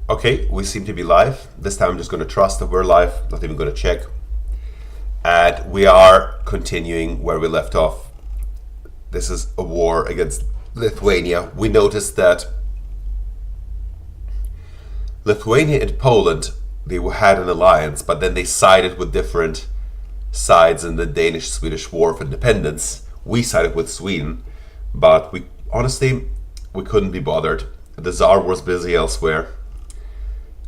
Okay, we seem to be live. This time I'm just going to trust that we're live, not even going to check. And we are continuing where we left off. This is a war against Lithuania. We noticed that Lithuania and Poland, they had an alliance, but then they sided with different sides in the Danish-Swedish War of Independence. We sided with Sweden, but we honestly, we couldn't be bothered. The Tsar was busy elsewhere.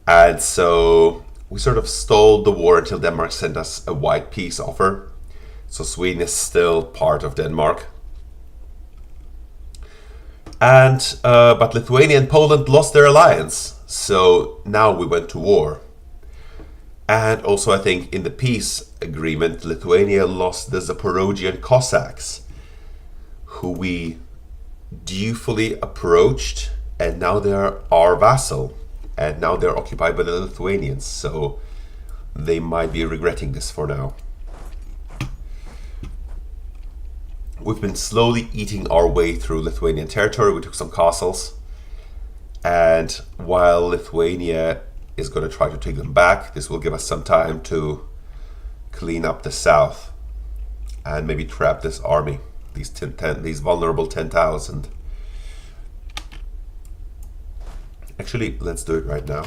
And so we sort of stalled the war until Denmark sent us a white peace offer. So Sweden is still part of Denmark. And but Lithuania and Poland lost their alliance. So now we went to war. And also I think in the peace agreement, Lithuania lost the Zaporogian Cossacks, who we dutifully approached, and now they're our vassal. And now they're occupied by the Lithuanians, so they might be regretting this for now. We've been slowly eating our way through Lithuanian territory. We took some castles, and while Lithuania is going to try to take them back, this will give us some time to clean up the south and maybe trap this army, these vulnerable 10,000. Actually, let's do it right now.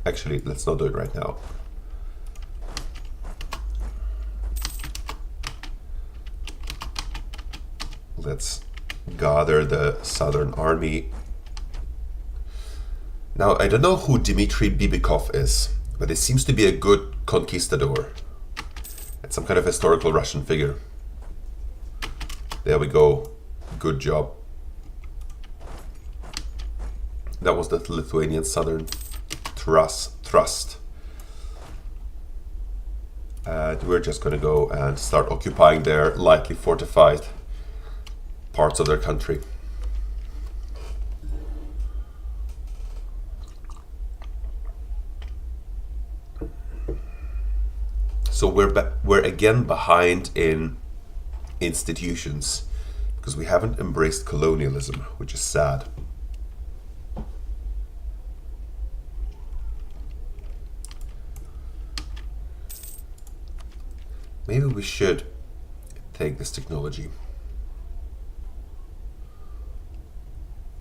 Actually, let's not do it right now. Let's gather the southern army. Now, I don't know who Dmitry Bibikov is, but it seems to be a good conquistador. It's some kind of historical Russian figure. There we go. Good job. That was the Lithuanian southern thrust. And we're just going to go and start occupying their lightly fortified parts of their country. So we're again behind in institutions because we haven't embraced colonialism, which is sad. Maybe we should take this technology.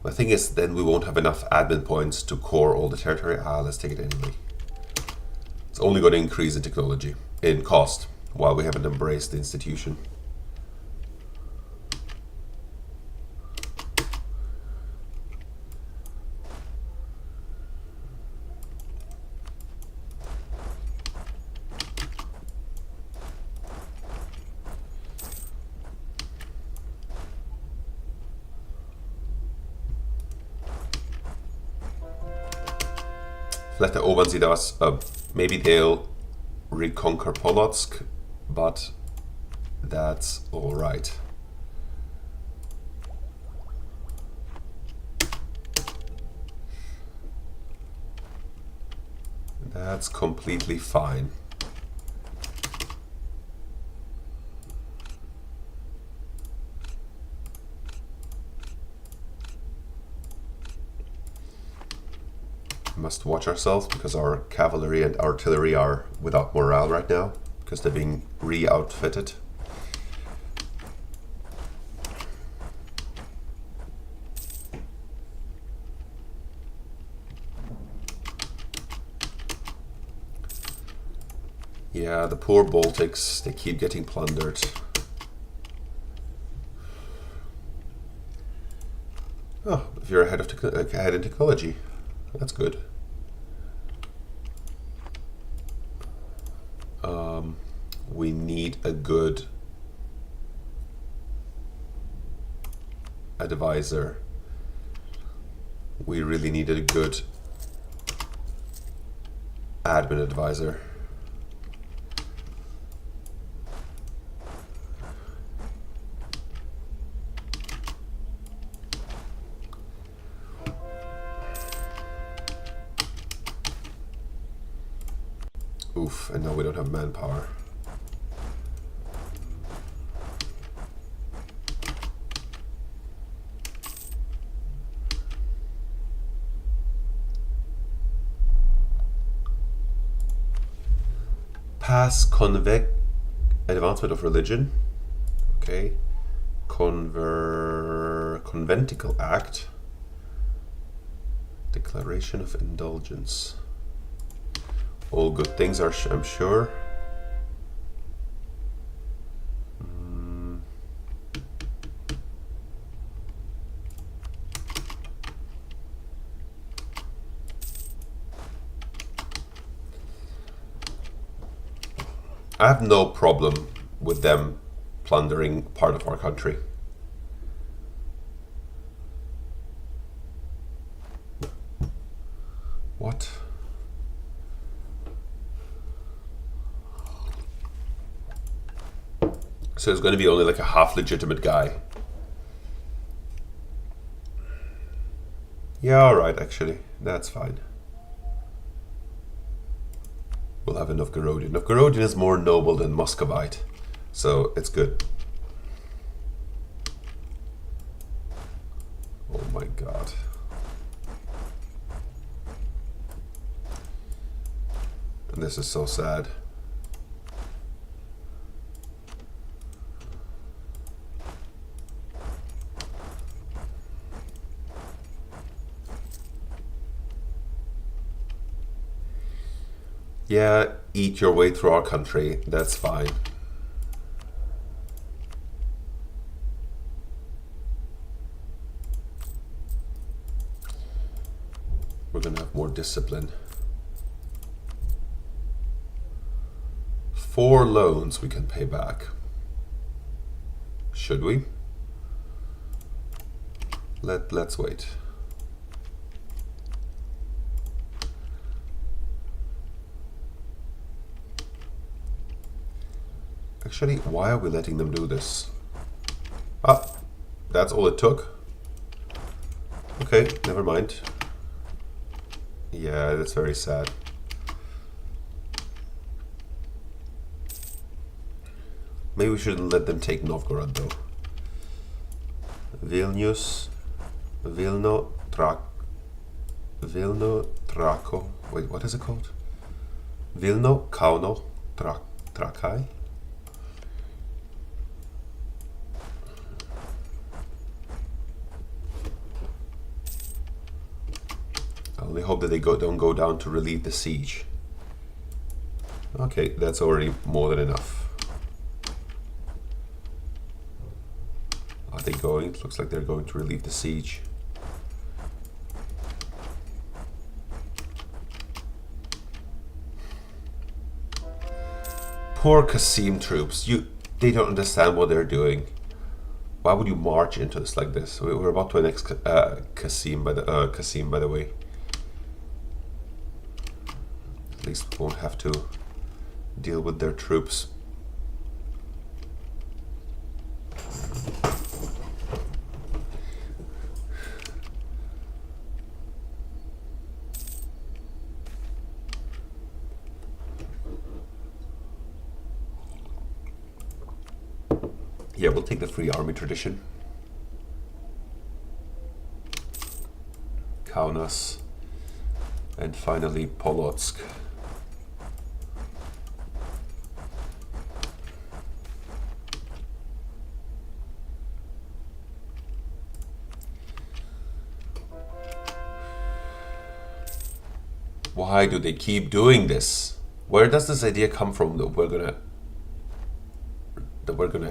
The thing is, then we won't have enough admin points to core all the territory. Let's take it anyway. It's only going to increase in technology, in cost, while we haven't embraced the institution. Flete oben sieht aus. Maybe they'll reconquer Polotsk, but that's alright. That's completely fine. Must watch ourselves because our cavalry and artillery are without morale right now because they're being re-outfitted. Yeah, the poor Baltics, they keep getting plundered. Oh, if you're ahead in technology, that's good. We need a good advisor. We really needed a good admin advisor. Oof, and now we don't have manpower. pass advancement of religion. Okay. Conventicle Act. Declaration of Indulgence. All good things, I'm sure. I have no problem with them plundering part of our country. What? So it's going to be only like a half legitimate guy. Yeah, alright, actually. That's fine. We'll have a Novgorodian. Novgorodian is more noble than Muscovite, so it's good. Oh my god. And this is so sad. Yeah, eat your way through our country, that's fine. We're gonna have more discipline. 4 loans we can pay back. Should we? Let's wait. Actually, why are we letting them do this? Ah, that's all it took? Okay, never mind. Yeah, that's very sad. Maybe we shouldn't let them take Novgorod though. Vilnius, Vilno, Trako. Wait, what is it called? Vilno, Kauno, Trakai? I only hope that they don't go down to relieve the siege. Okay, that's already more than enough. Are they going? It looks like they're going to relieve the siege. Poor Qasim troops. They don't understand what they're doing. Why would you march into this like this? We're about to annex Qasim by the way. At least we won't have to deal with their troops. Yeah, we'll take the free army tradition. Kaunas. And finally Polotsk. Why do they keep doing this? Where does this idea come from that we're gonna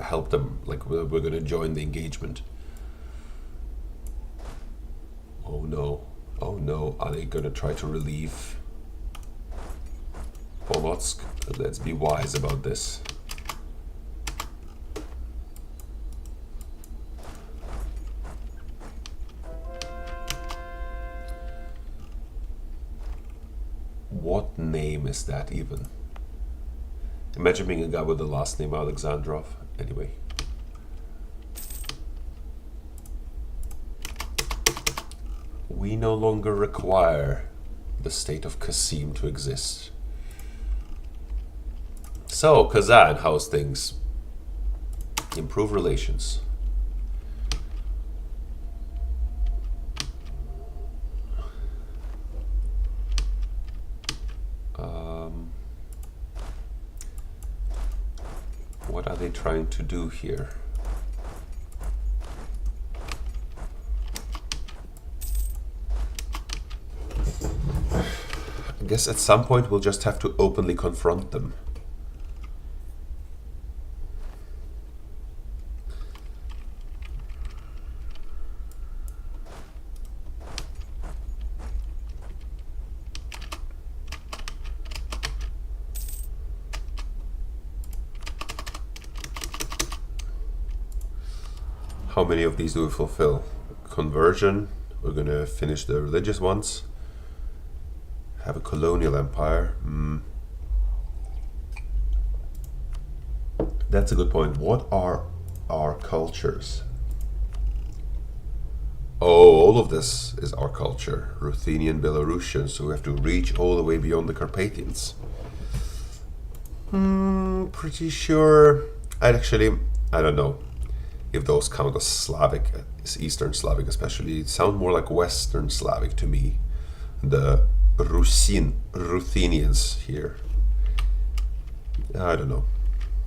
help them, like we're gonna join the engagement? Oh no, are they gonna try to relieve Polotsk? Let's be wise about this. What name is that even? Imagine being a guy with the last name Alexandrov. Anyway. We no longer require the state of Qasim to exist. So, Kazan, how's things? Improve relations. they trying to do here? I guess at some point we'll just have to openly confront them. How many of these do we fulfill? Conversion, we're gonna finish the religious ones. Have a colonial empire. That's a good point. What are our cultures? Oh, all of this is our culture. Ruthenian, Belarusian, so we have to reach all the way beyond the Carpathians. Pretty sure. I don't know if those count as Slavic, as Eastern Slavic especially. It sound more like Western Slavic to me. The Ruthenians here. I don't know.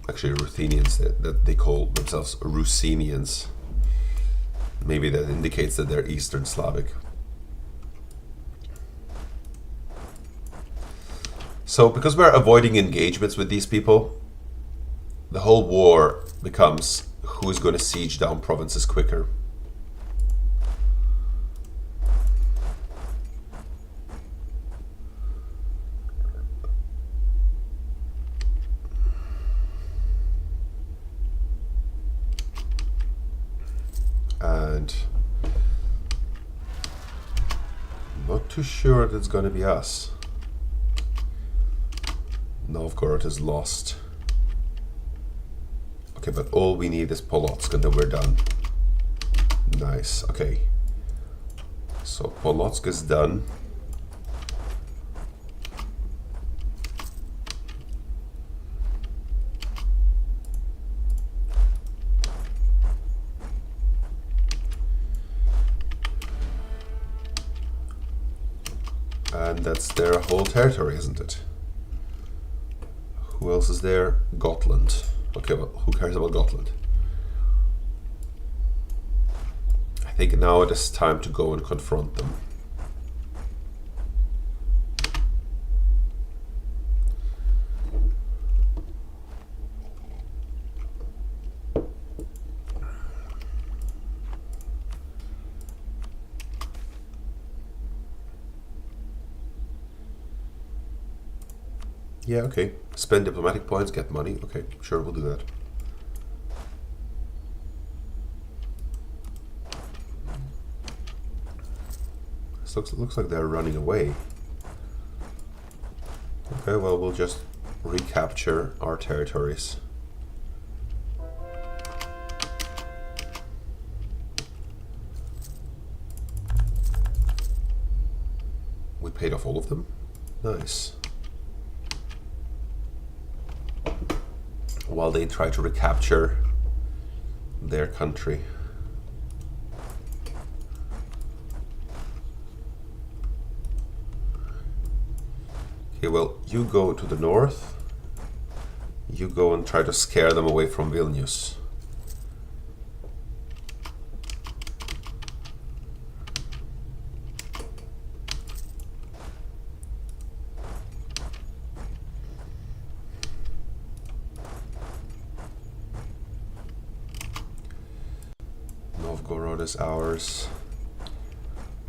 Actually, Ruthenians, that they call themselves Rusinians. Maybe that indicates that they're Eastern Slavic. So, because we're avoiding engagements with these people, the whole war becomes who's going to siege down provinces quicker. And not too sure that's going to be us. Novgorod is lost. Okay, but all we need is Polotsk and then we're done. Nice, okay. So Polotsk is done. And that's their whole territory, isn't it? Who else is there? Gotland. Okay, well, who cares about Gotland? I think now it is time to go and confront them. Yeah, okay. Spend diplomatic points, get money. Okay, sure, we'll do that. This looks like they're running away. Okay, well, we'll just recapture our territories. We paid off all of them? Nice. While they try to recapture their country. Okay, well, you go to the north. You go and try to scare them away from Vilnius. Novgorod is ours.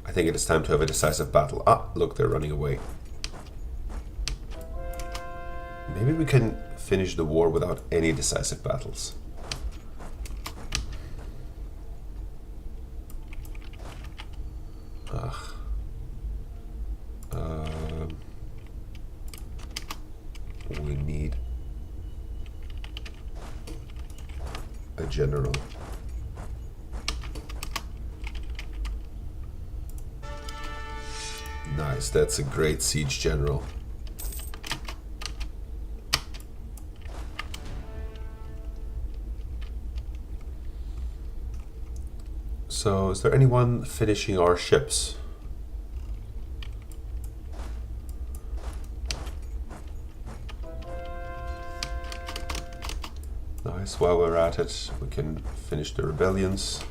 I think it is time to have a decisive battle. Ah, look, they're running away. Maybe we can finish the war without any decisive battles. Ugh. We need a general. Nice, that's a great siege general. So, is there anyone finishing our ships? No, Nice, while we're at it, we can finish the rebellions.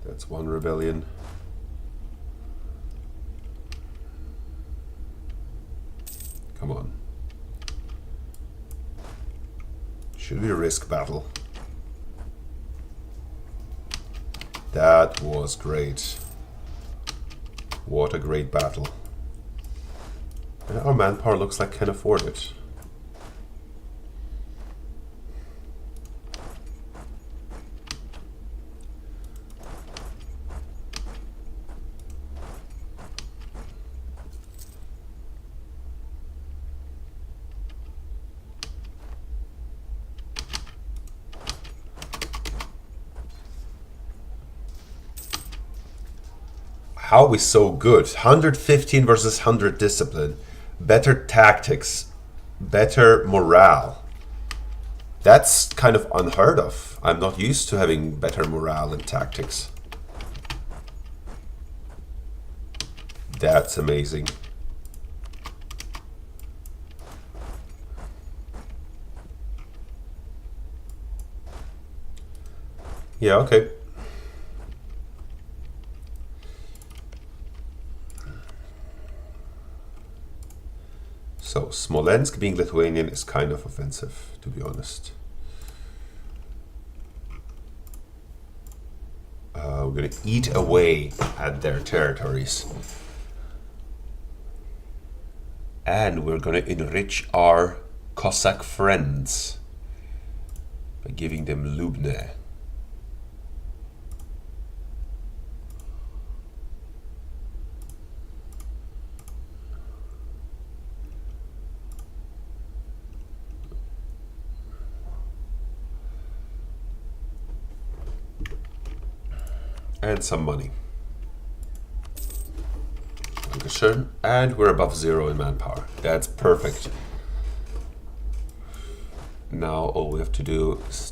That's one rebellion. Come on. Should we risk battle? That was great. What a great battle. And our manpower looks like can afford it. How are we so good? 115 versus 100 discipline. Better tactics. Better morale. That's kind of unheard of. I'm not used to having better morale and tactics. That's amazing. Yeah, okay. So, Smolensk being Lithuanian is kind of offensive, to be honest. We're going to eat away at their territories. And we're going to enrich our Cossack friends by giving them Lubne. And some money. And we're above 0 in manpower. That's perfect. Now all we have to do is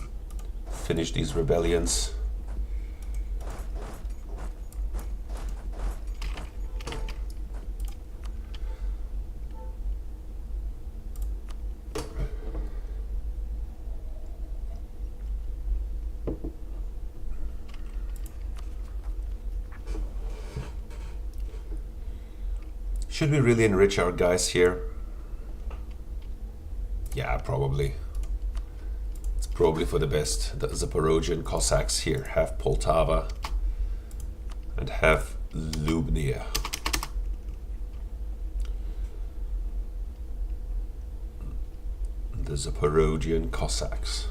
finish these rebellions. Should we really enrich our guys here? Yeah, probably. It's probably for the best. The Zaporozhian Cossacks here have Poltava and have Lubnia. The Zaporozhian Cossacks.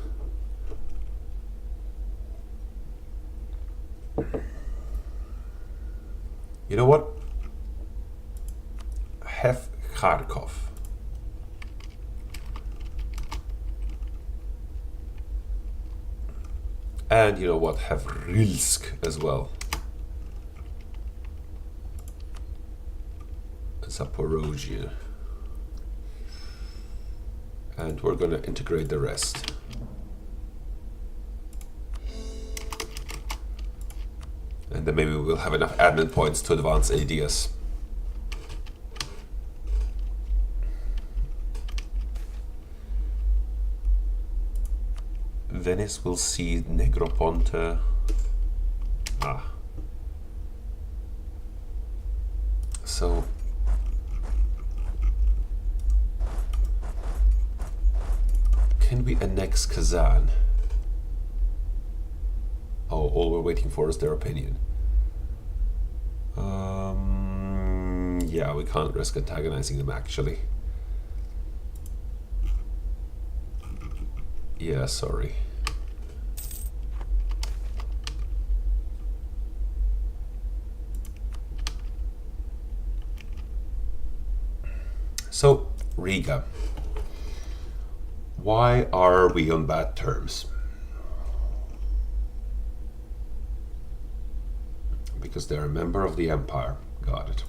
You know what? Have Kharkov. And you know what? Have Rilsk as well. Zaporozhye. And we're going to integrate the rest. And then maybe we'll have enough admin points to advance ideas. Venice will cede Negroponte. So can we annex Kazan? Oh, all we're waiting for is their opinion. Yeah, we can't risk antagonizing them actually. Yeah, sorry. So, Riga. Why are we on bad terms? Because they're a member of the Empire. Got it.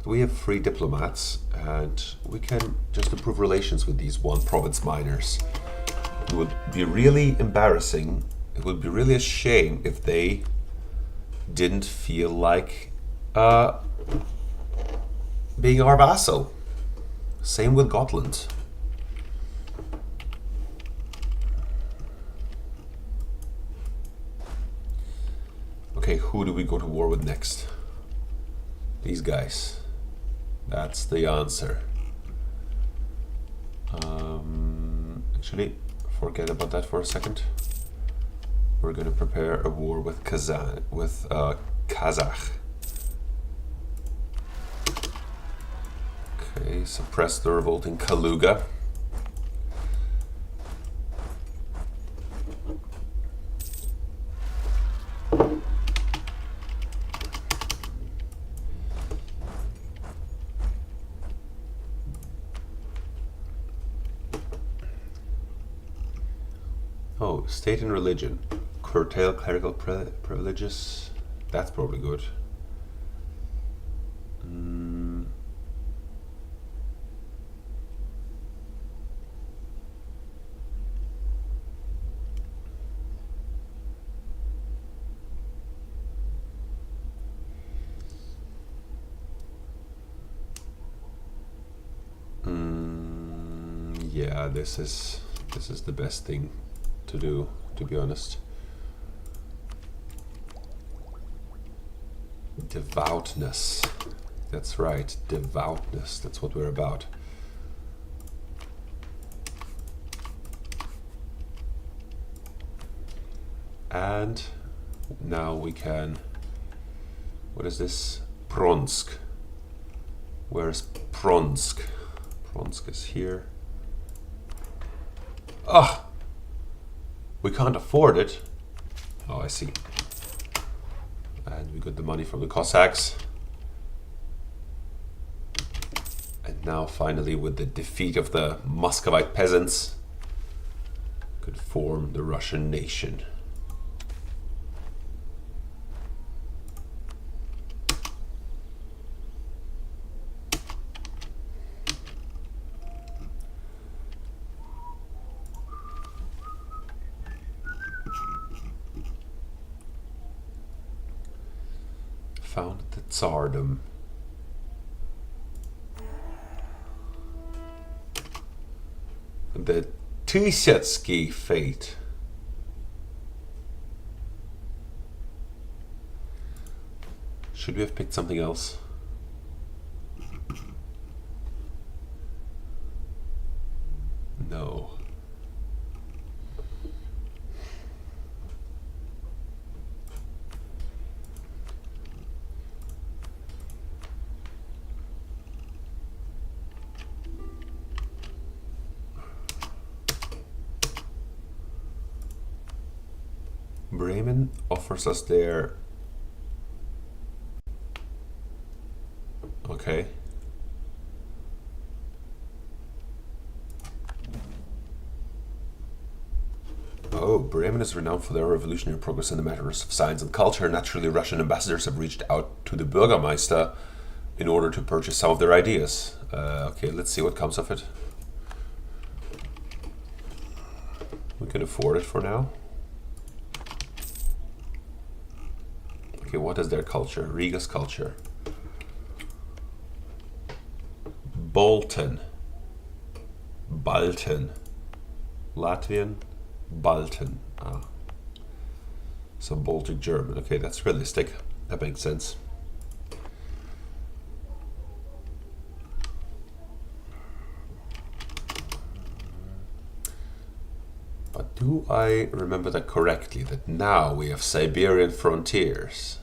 We have 3 diplomats, and we can just improve relations with these one province miners. It would be really embarrassing. It would be really a shame if they didn't feel like being our vassal. Same with Gotland. Okay, who do we go to war with next? These guys. That's the answer. Actually, forget about that for a second. We're gonna prepare a war with Kazakh. Okay, suppress the revolt in Kaluga. Oh, state and religion. Curtail clerical privileges. That's probably good. Yeah, this is the best thing to do, to be honest. Devoutness. That's right, devoutness. That's what we're about. And now we can... What is this? Pronsk. Where's Pronsk? Pronsk is here. Ah! We can't afford it. Oh, I see. And we got the money from the Cossacks. And now finally, with the defeat of the Muscovite peasants, could form the Russian nation. Found the Tsardom. The Tysyatsky fate. Should we have picked something else? No. Bremen offers us their... Okay. Oh, Bremen is renowned for their revolutionary progress in the matters of science and culture. Naturally, Russian ambassadors have reached out to the Bürgermeister in order to purchase some of their ideas. Okay, let's see what comes of it. We can afford it for now. Okay, what is their culture? Riga's culture. Balten. Latvian. Balten. Ah. So Baltic German. Okay, that's realistic. That makes sense. But do I remember that correctly, that now we have Siberian frontiers?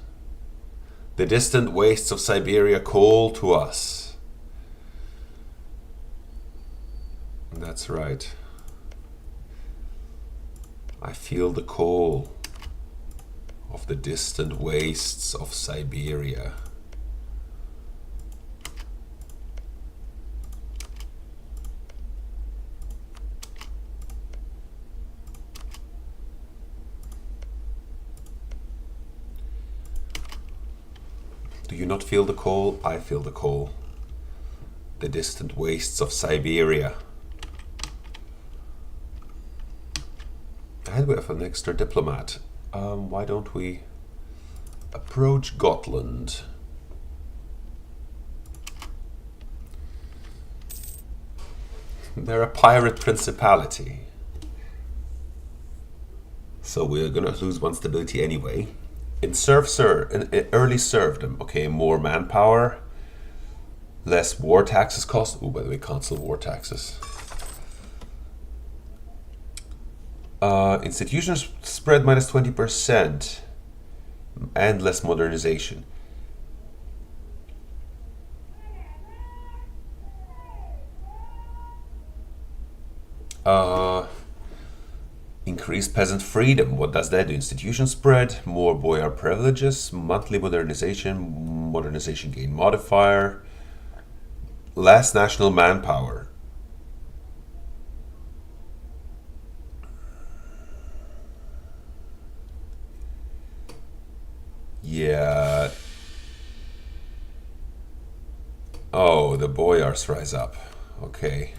The distant wastes of Siberia call to us. That's right. I feel the call of the distant wastes of Siberia. Do you not feel the call? I feel the call. The distant wastes of Siberia. And we have an extra diplomat. Why don't we approach Gotland? They're a pirate principality. So we're gonna lose one stability anyway. In early serfdom, okay, more manpower, less war taxes cost. Oh, by the way, cancel war taxes. Institutions spread minus 20% and less modernization. Increased peasant freedom. What does that do? Institution spread, more boyar privileges, monthly modernization gain modifier, less national manpower. Yeah. Oh, the boyars rise up. Okay.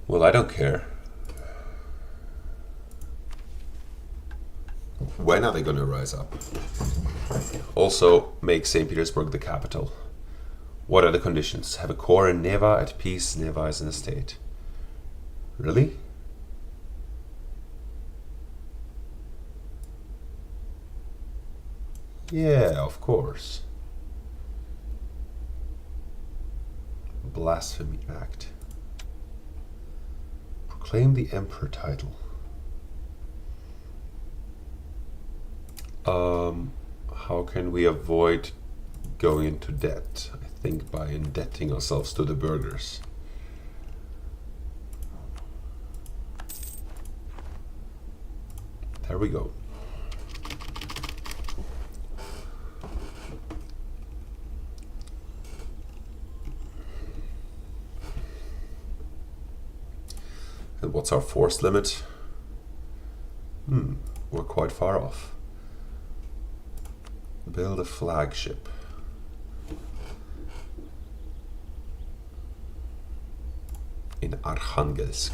Well, I don't care. When are they going to rise up? Also, make St. Petersburg the capital. What are the conditions? Have a core in Neva at peace. Neva is in a state. Really? Yeah, of course. Blasphemy Act. Claim the emperor title. How can we avoid going into debt? I think by indebting ourselves to the burghers. There we go. And what's our force limit? We're quite far off. Build a flagship. In Arkhangelsk.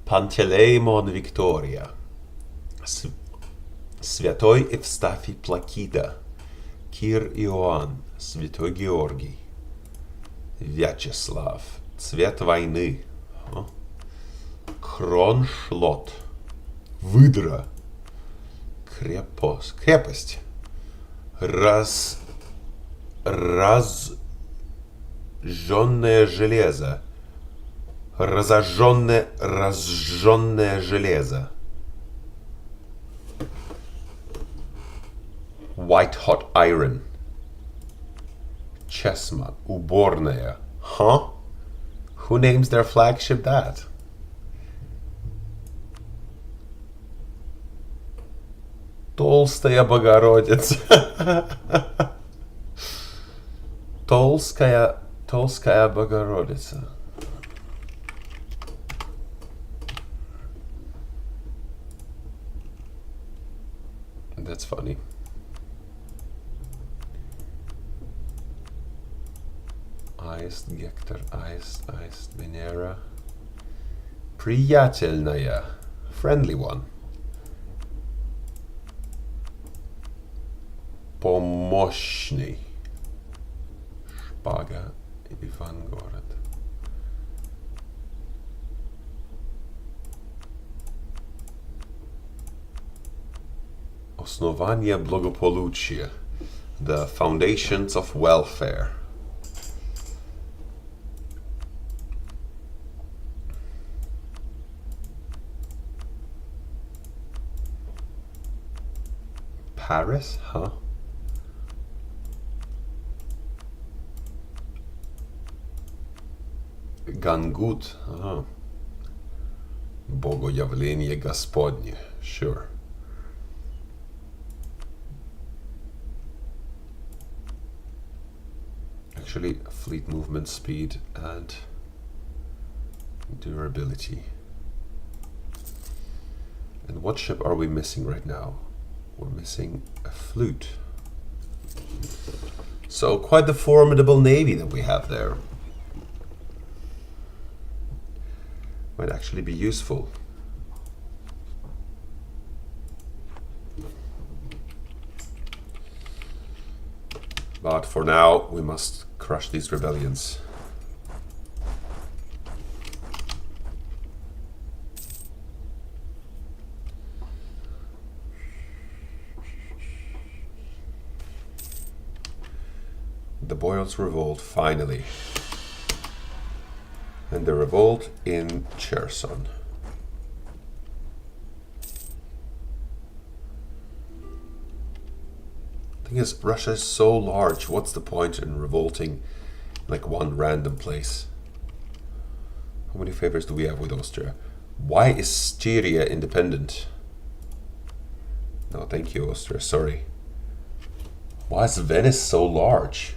Panteleimon Victoria. Святой Евстафий Плакида. Кир Иоанн. Святой Георгий. Вячеслав. Цвет войны. Кроншлот. Выдра. Крепость. Разжженное железо. Разжженное железо. White hot iron. Chesma. Уборная. Huh? Who names their flagship that? Толстая Богородица. Толстая Богородица. That's funny. Аист, Гектор, Аист, Венера. Приятельная. Friendly one. Помощный. Шпага, Ивангород. Основание благополучия. The foundations of welfare. Paris, huh? Гангут, Богоявление Господне, sure. Actually, fleet movement speed and durability. And what ship are we missing right now? We're missing a flute. So quite the formidable navy that we have there. Might actually be useful. But for now, we must crush these rebellions. The Boyars revolt, finally. And the revolt in Cherson. The thing is, Russia is so large, what's the point in revolting in like one random place? How many favors do we have with Austria? Why is Styria independent? No, thank you, Austria, sorry. Why is Venice so large?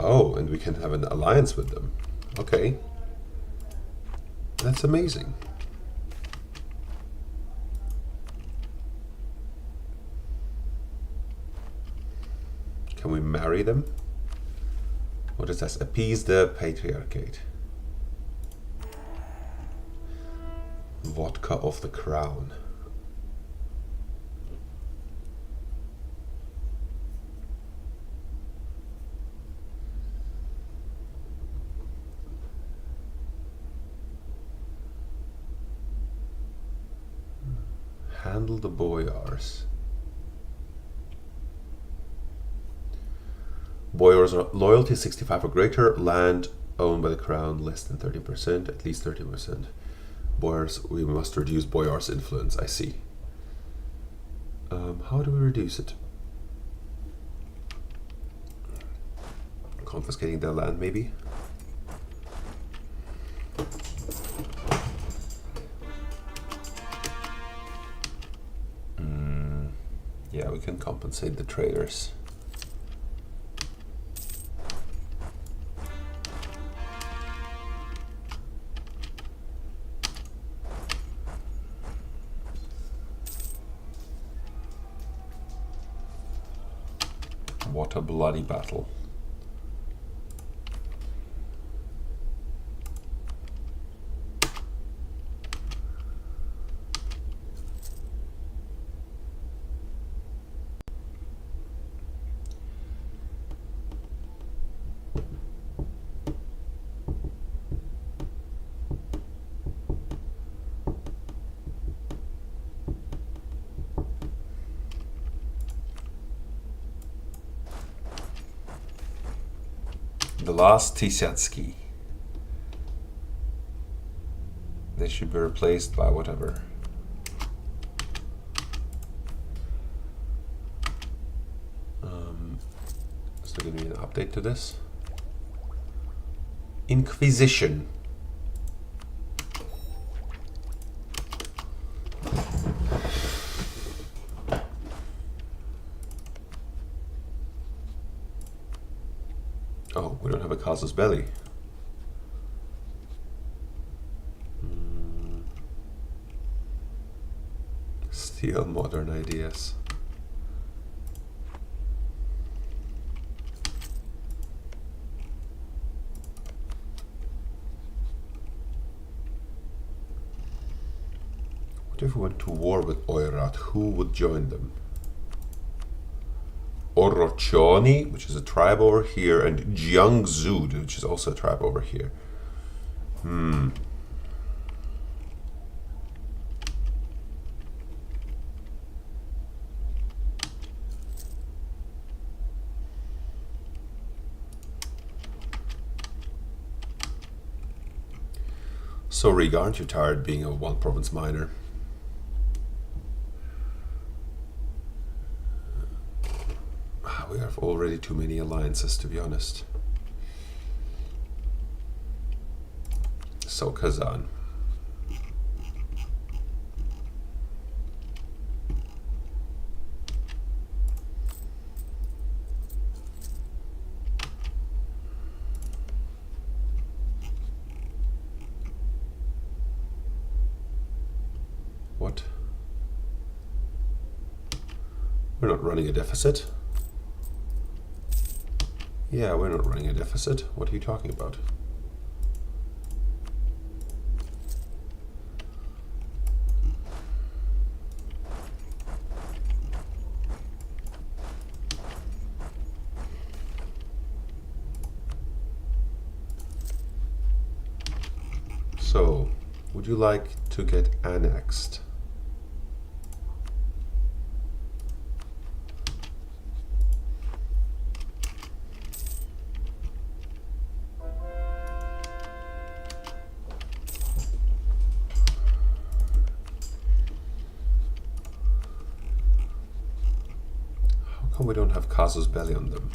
Oh, and we can have an alliance with them. Okay. That's amazing. Can we marry them? What is this? Appease the patriarchate. Vodka of the crown. Handle the boyars. Boyars are loyalty 65 or greater, land owned by the crown less than 30%, at least 30%. Boyars, we must reduce boyars' influence, I see. How do we reduce it? Confiscating their land, maybe? Yeah, we can compensate the traders. What a bloody battle. The last Tisyatsky. They should be replaced by whatever. Is there going to be an update to this? Inquisition. Oh, we don't have a casus belli. Steal modern ideas. What if we went to war with Oirat? Who would join them? Orocioni, which is a tribe over here, and Jiangzhou, which is also a tribe over here. So, Riga, aren't you tired being a one-province minor? We have already too many alliances, to be honest. So, Kazan. What? We're not running a deficit. Yeah, we're not running a deficit. What are you talking about? So, would you like to get annexed? How come we don't have casus belli on them?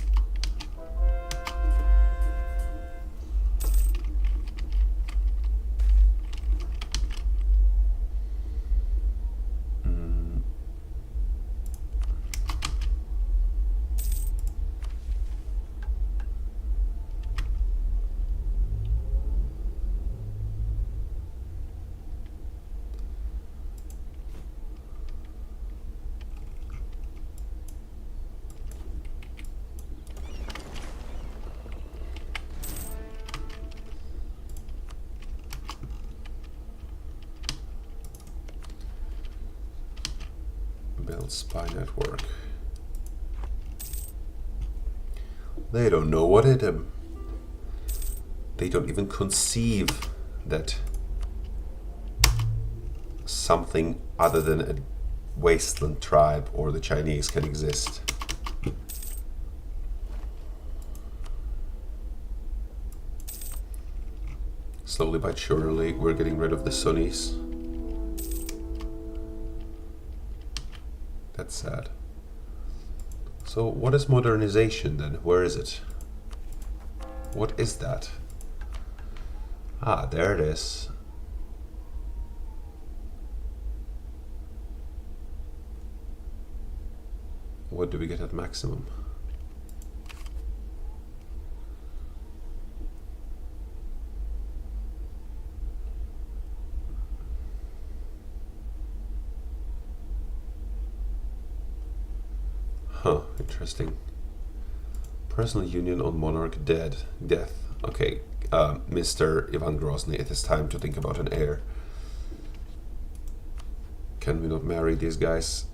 Build spy network. They don't know what hit him. They don't even conceive that something other than a wasteland tribe or the Chinese can exist. Slowly but surely, we're getting rid of the Sunnis. That's sad. So what is modernization then? Where is it? What is that? Ah, there it is. What do we get at maximum? Huh, interesting. Personal union on monarch death. Okay, Mr. Ivan Grozny, it is time to think about an heir. Can we not marry these guys?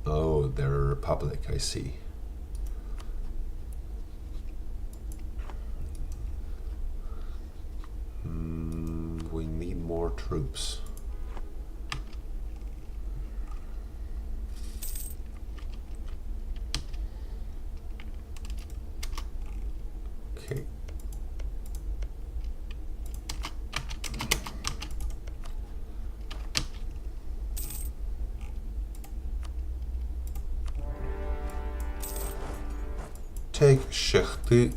Oh, they're a republic, I see. We need more troops. Okay. Take Shechty.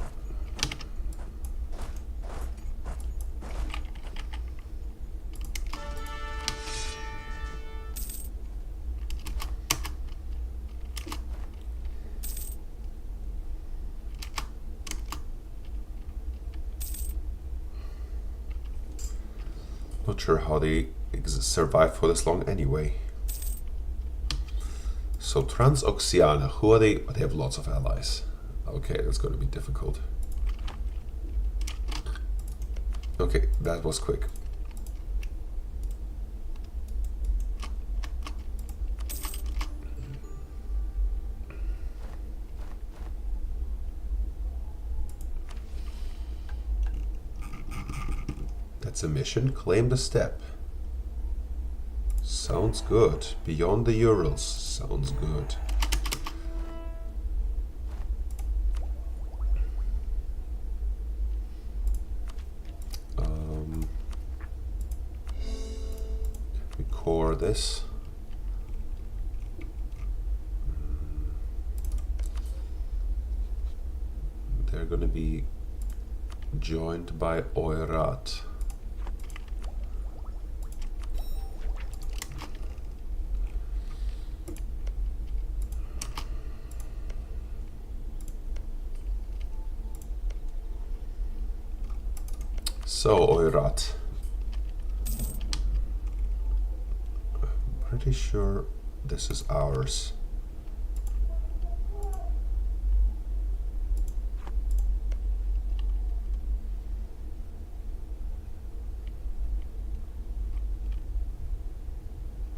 Not sure how they survive for this long anyway. So Transoxiana, who are they? They have lots of allies. Okay, that's going to be difficult. Okay, that was quick. That's a mission. Claim the steppe. Sounds good. Beyond the Urals. Sounds good. We core this. They're going to be joined by Oirat. So, Oirat. pretty sure this is ours.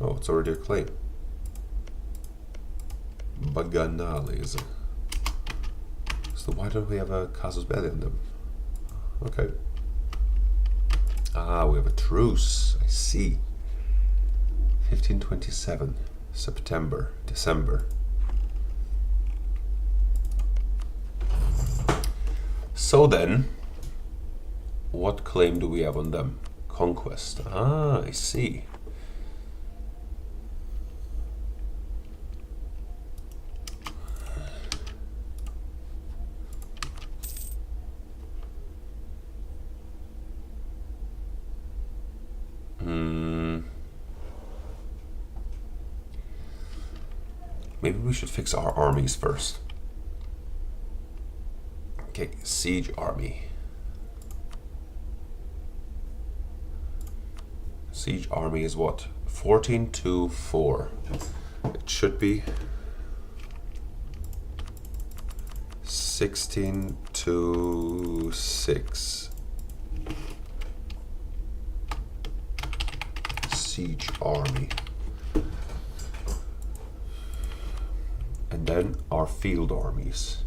Oh, it's already a claim. Baganales. So why don't we have a casus belli on them? Okay. Ah, we have a truce. I see. 1527, December. So then, what claim do we have on them? Conquest. Ah, I see. Maybe we should fix our armies first. Okay, siege army. Siege army is what? 14 to 4. It should be 16 to 6. Siege army. And then our field armies.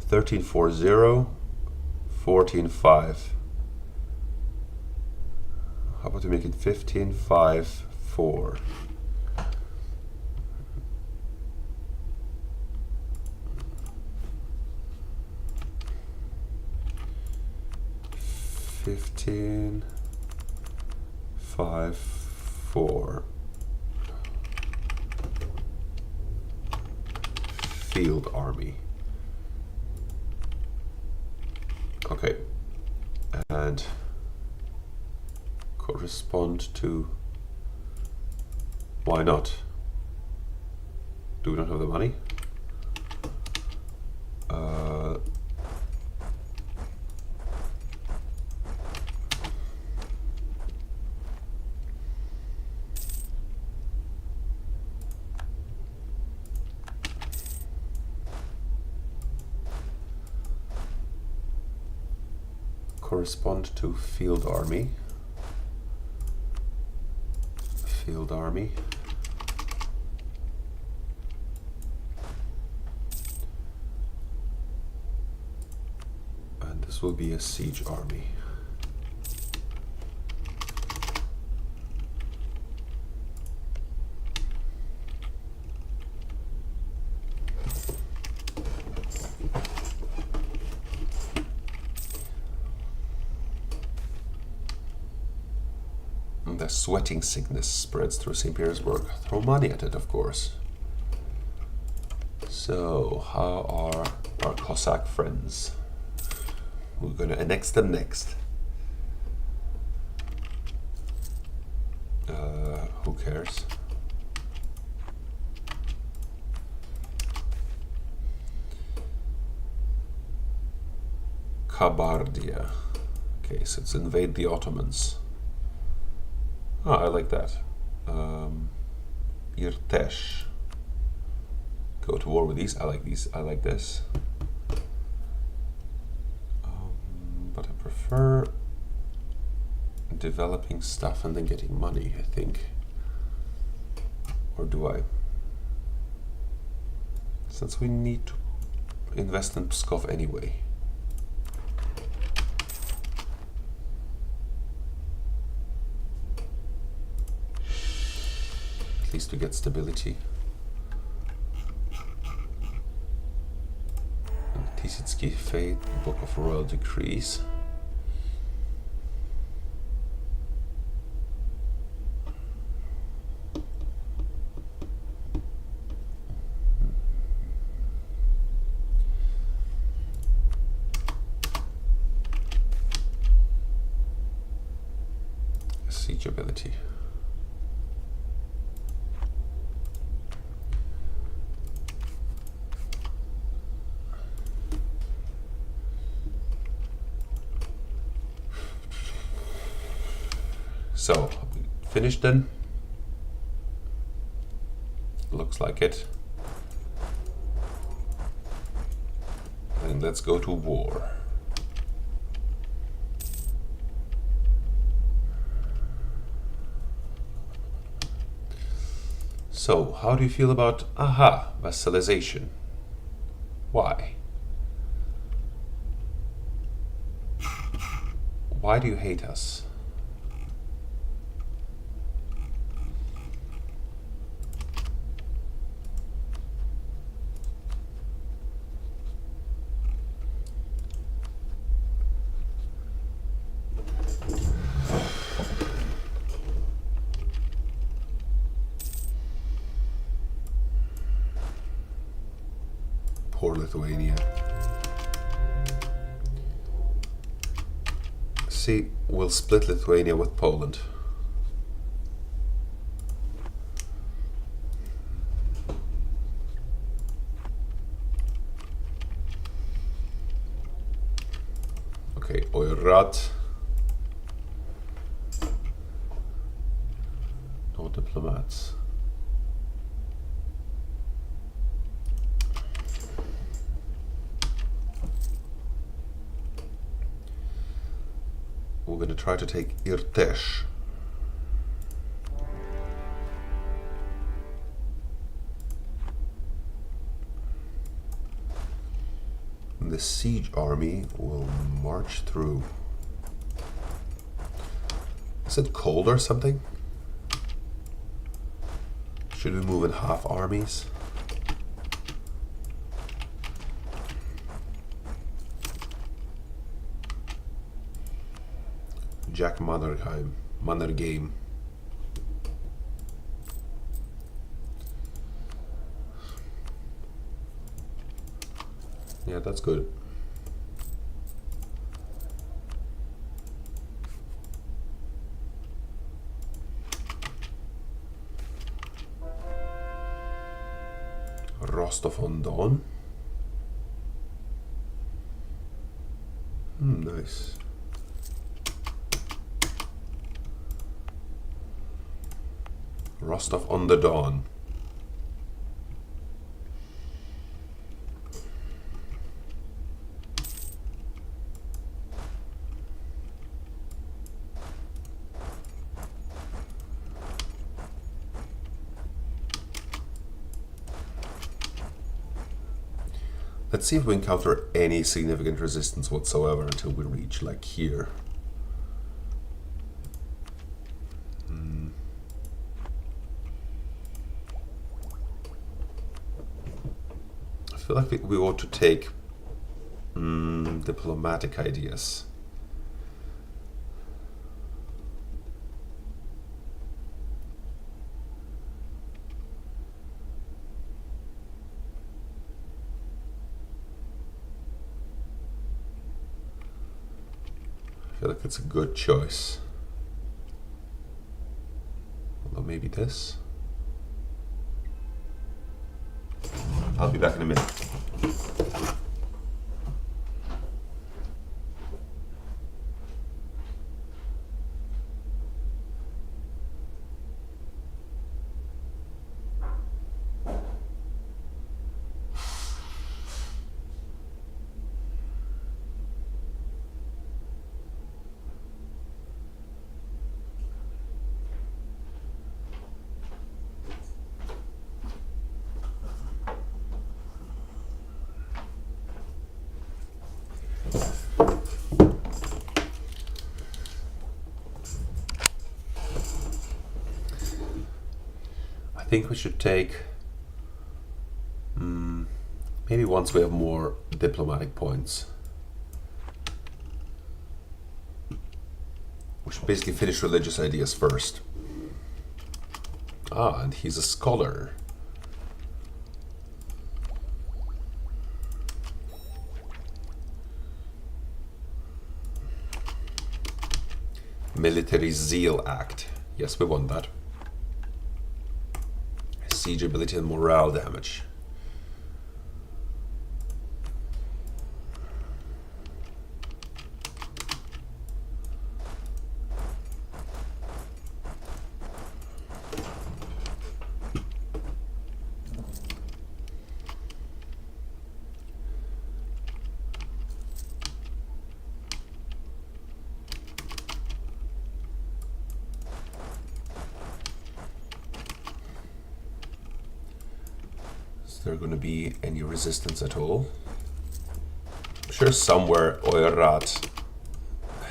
1340, 14-5. How about we make it 15-5-4? Fifteen, 5, 4. Field army. Okay, and correspond to. Why not? Do we not have the money? Correspond to field army. Field army. And this will be a siege army. The sweating sickness spreads through St. Petersburg. Throw money at it, of course. So, how are our Cossack friends? We're going to annex them next. Who cares? Kabardia. Okay, so it's invade the Ottomans. Oh, I like that. Irtesh. Go to war with these. I like these. I like this. But I prefer developing stuff and then getting money, I think. Or do I? Since we need to invest in Pskov anyway. At least to get stability. And Tisitsky Fate, Book of Royal Decrees. Siege ability. So, finished then. Looks like it. And let's go to war. So, how do you feel about vassalization? Why? Why do you hate us? Poor Lithuania. See, we'll split Lithuania with Poland. Okay, Oirat. No diplomats. We're going to try to take Irtesh. The siege army will march through. Is it cold or something? Should we move in half armies? Jack Mannerheim. Yeah, that's good. Rostov-on-Don. Nice. Rostov-on-the-Don. Let's see if we encounter any significant resistance whatsoever until we reach like here. I feel like we ought to take diplomatic ideas. I feel like it's a good choice. Although maybe this. I'll be back in a minute. I think we should take maybe once we have more diplomatic points. We should basically finish religious ideas first. Ah, and he's a scholar. Military Zeal Act. Yes, we want that. Siege ability and morale damage. there going to be any resistance at all. I'm sure somewhere Oirat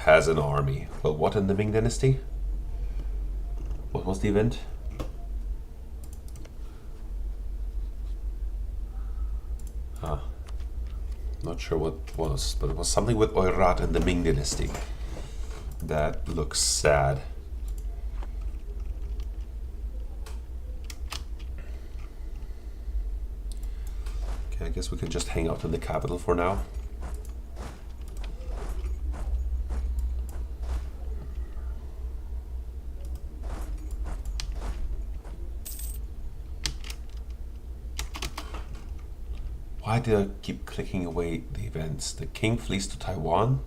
has an army. Well, what in the Ming Dynasty? What was the event? Not sure what it was, but it was something with Oirat and the Ming Dynasty. That looks sad. Okay, I guess we can just hang out in the capital for now. Why do I keep clicking away the events? The king flees to Taiwan.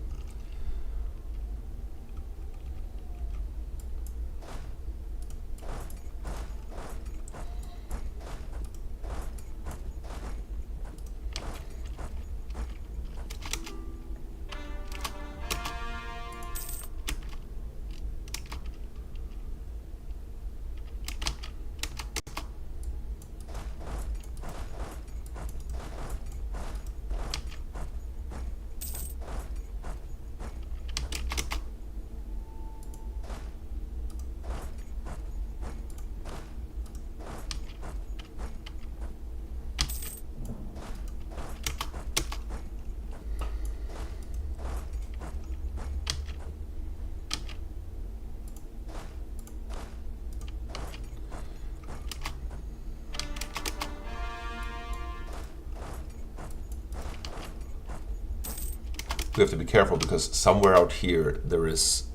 We have to be careful because somewhere out here there is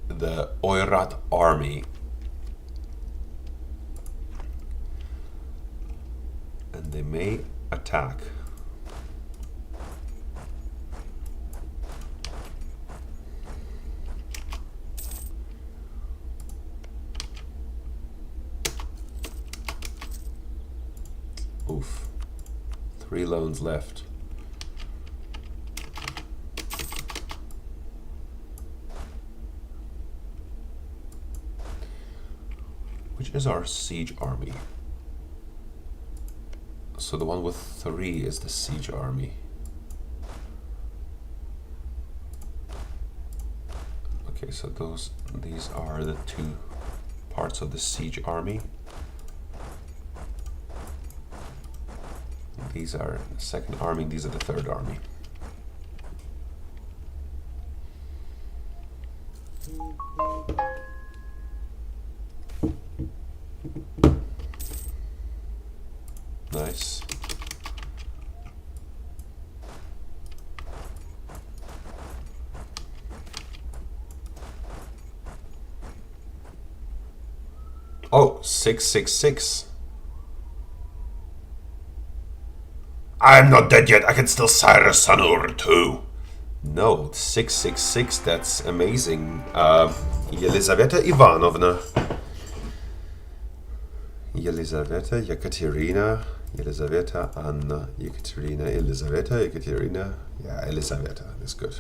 the Oirat army. And they may attack. Oof. 3 loans left. Which is our siege army? So the one with 3 is the siege army. Okay, so these are the 2 parts of the siege army. These are the 2nd army, these are the 3rd army. Nice. Oh, 666. I'm not dead yet. I can still sire a son or 2. No, 666. That's amazing. Yelizaveta Ivanovna. Yelizaveta, Yekaterina, Yelizaveta, Anna, Yekaterina, Elizaveta, Yekaterina. Yeah, Elizaveta. That's good.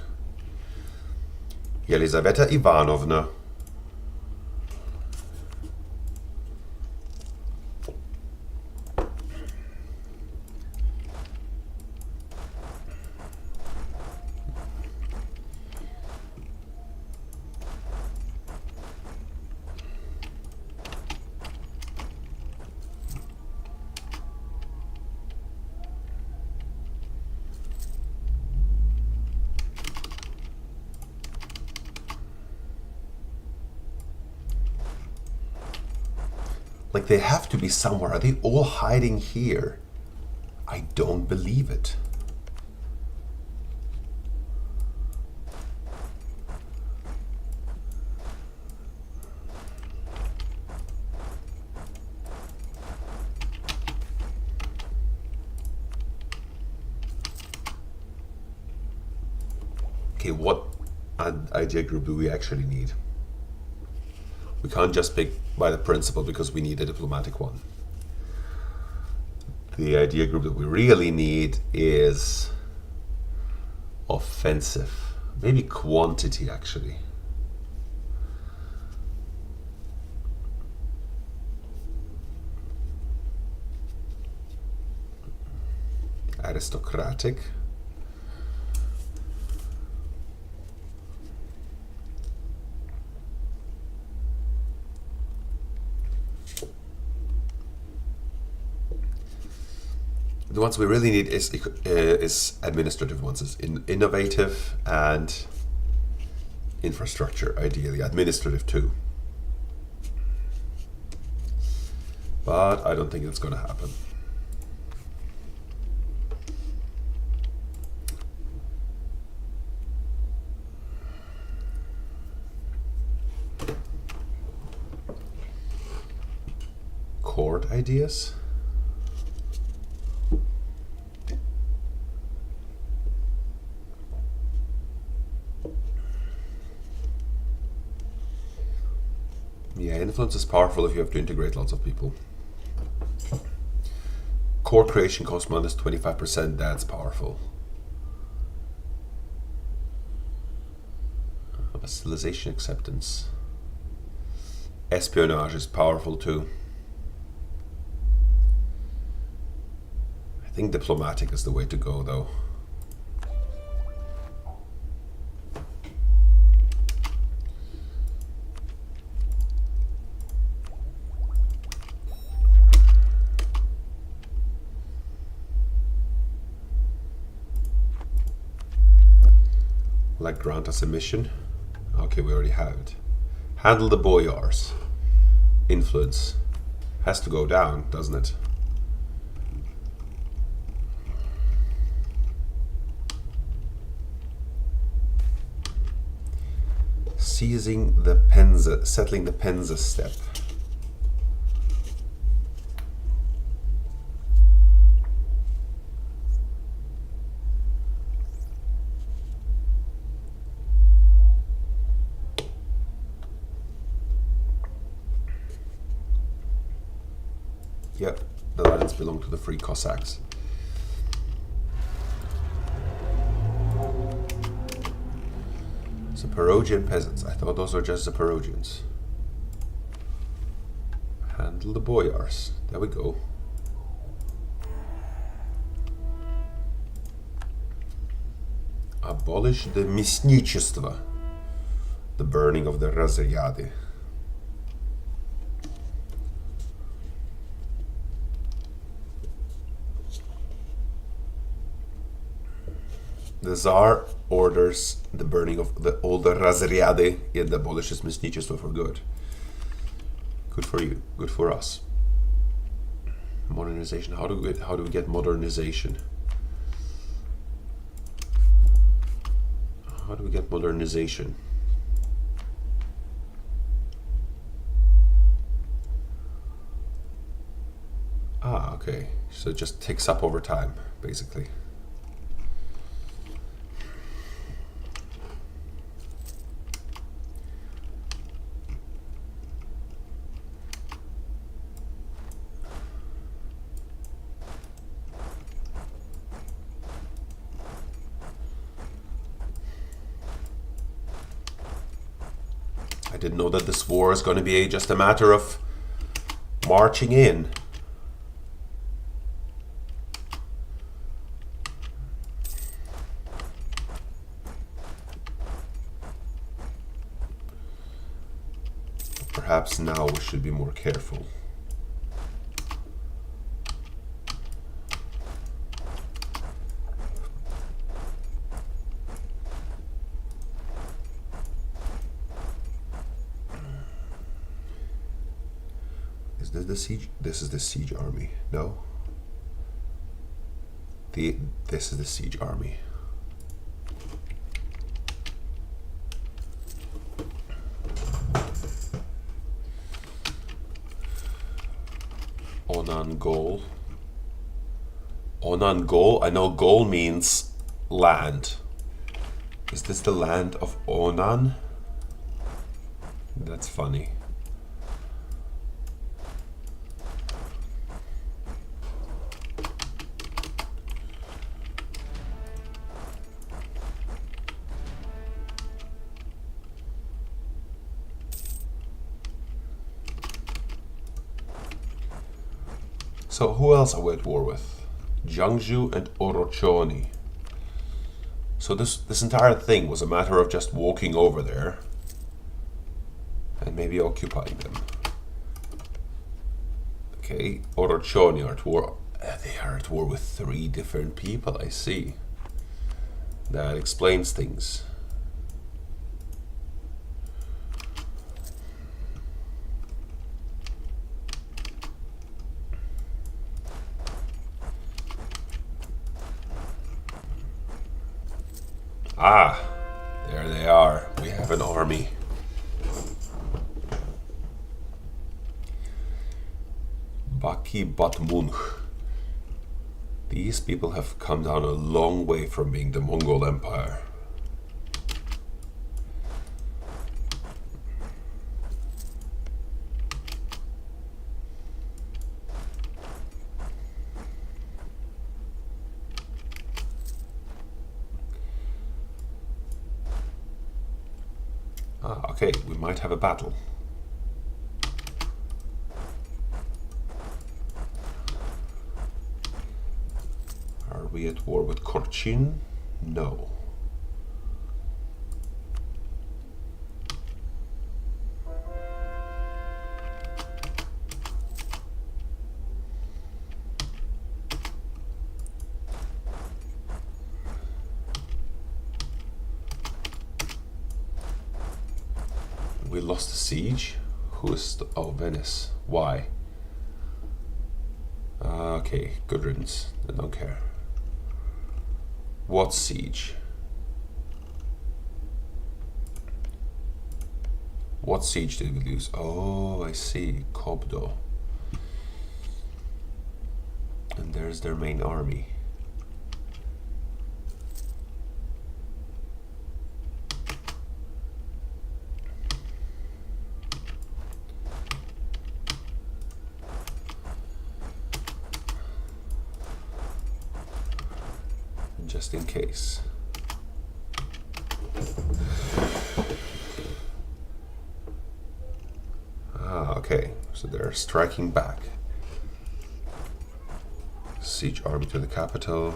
Yelizaveta Ivanovna. Like, they have to be somewhere. Are they all hiding here? I don't believe it. Okay, what idea group do we actually need? We can't just pick by the principle because we need a diplomatic one. The idea group that we really need is offensive. Maybe quantity, actually. aristocratic. The ones we really need is administrative ones, is innovative and infrastructure, ideally. Administrative too. But I don't think it's going to happen. Court ideas. Yeah, influence is powerful if you have to integrate lots of people. Core creation cost minus 25%, that's powerful. Vassalization acceptance. Espionage is powerful too. I think diplomatic is the way to go though. Like grant us a mission. Okay, we already have it. Handle the boyars. Influence. Has to go down, doesn't it? Seizing the Penza, settling the Penza step. Yep, the lands belong to the Free Cossacks. Zaporogian peasants. I thought those were just Zaporogians. Handle the boyars. There we go. Abolish the мясничество. The burning of the razryady. The Tsar orders the burning of all the razryady and abolishes мясничество for good. Good for you. Good for us. Modernization. How do we get modernization? How do we get modernization? Ah, okay. So it just ticks up over time, basically. I didn't know that this war is going to be just a matter of marching in. Perhaps now we should be more careful. Is this the siege? This is the siege army. No. This is the siege army. Onan goal. Onan goal? I know goal means land. Is this the land of Onan? That's funny. So who else are we at war with? Jiangsu and Orochoni. So this entire thing was a matter of just walking over there and maybe occupying them. Okay, Orochoni are at war. They are at war with 3 different people, I see. That explains things. Ah, there they are. We have an army. Baki Batmunch. These people have come down a long way from being the Mongol Empire. Ah, okay, we might have a battle. Are we at war with Korchin? No. We lost the siege? Who is oh, Venice. Why? Okay, good riddance. I don't care. What siege? What siege did we lose? Oh, I see. Kobdo. And there's their main army. Just in case. Ah, okay. So they're striking back. Siege army to the capital.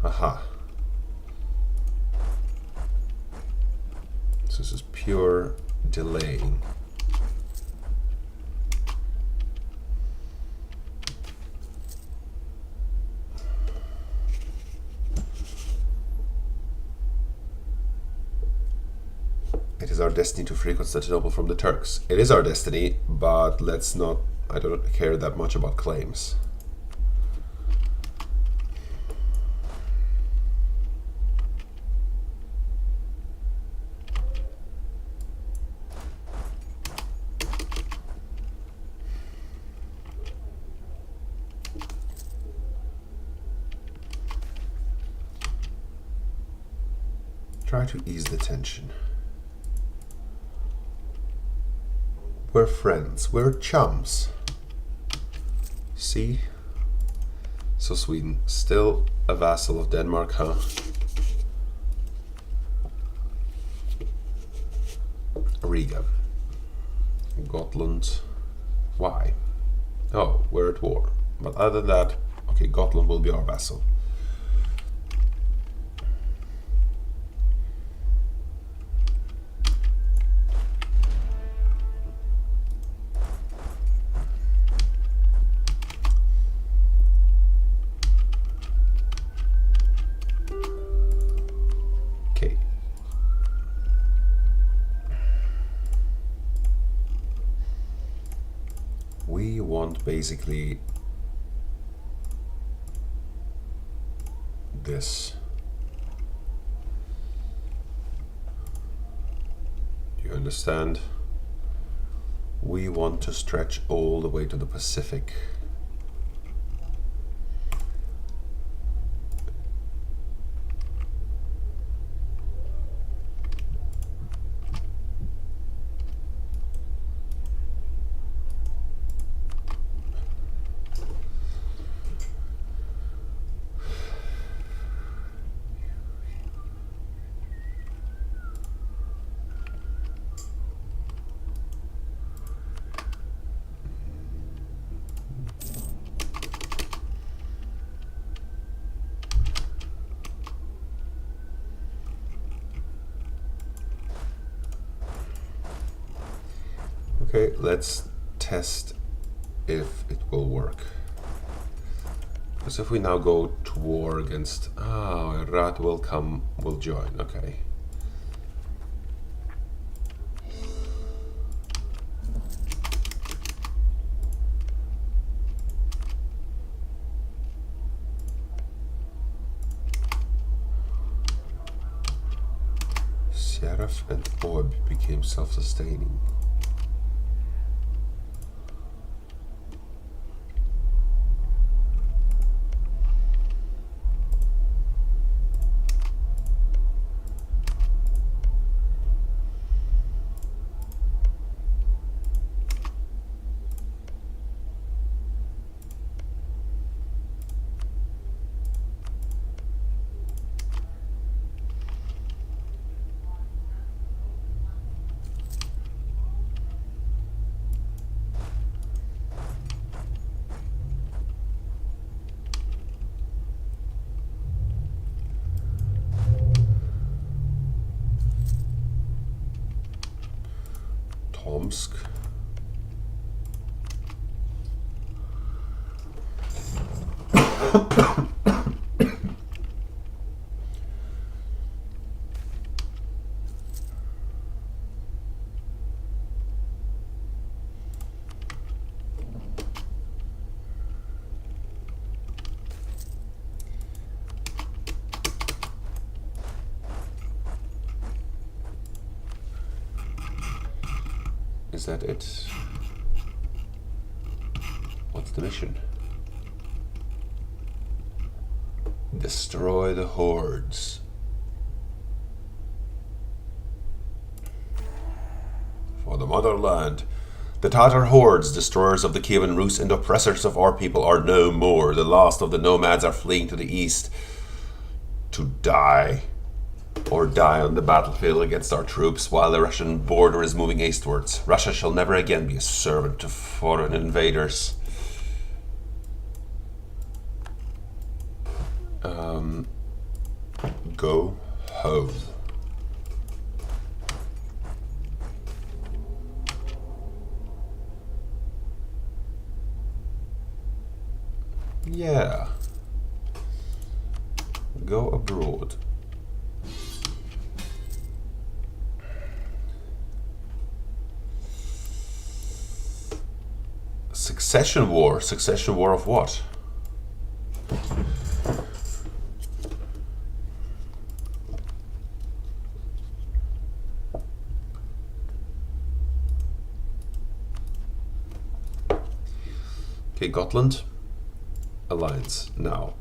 Aha. So this is pure delaying. It is our destiny to free Constantinople from the Turks. It is our destiny, but let's not, I don't care that much about claims. Try to ease the tension. We're friends. We're chums. See? So Sweden, still a vassal of Denmark, huh? Riga. Gotland. Why? Oh, we're at war. But other than that, okay, Gotland will be our vassal. we want basically this. Do you understand? We want to stretch all the way to the Pacific. Okay, let's test if it will work. Because if we now go to war against... Ah, Rat will come, will join, okay. Sheriff and Orb became self-sustaining. Tomsk. Is that it? What's the mission? Destroy the hordes. For the motherland. The Tatar hordes, destroyers of the Kievan Rus and oppressors of our people, are no more. The last of the nomads are fleeing to the east to die. Or die on the battlefield against our troops while the Russian border is moving eastwards. Russia shall never again be a servant to foreign invaders. Go home. Yeah. Go abroad. Succession war? Succession war of what? Okay, Gotland. Alliance. Now.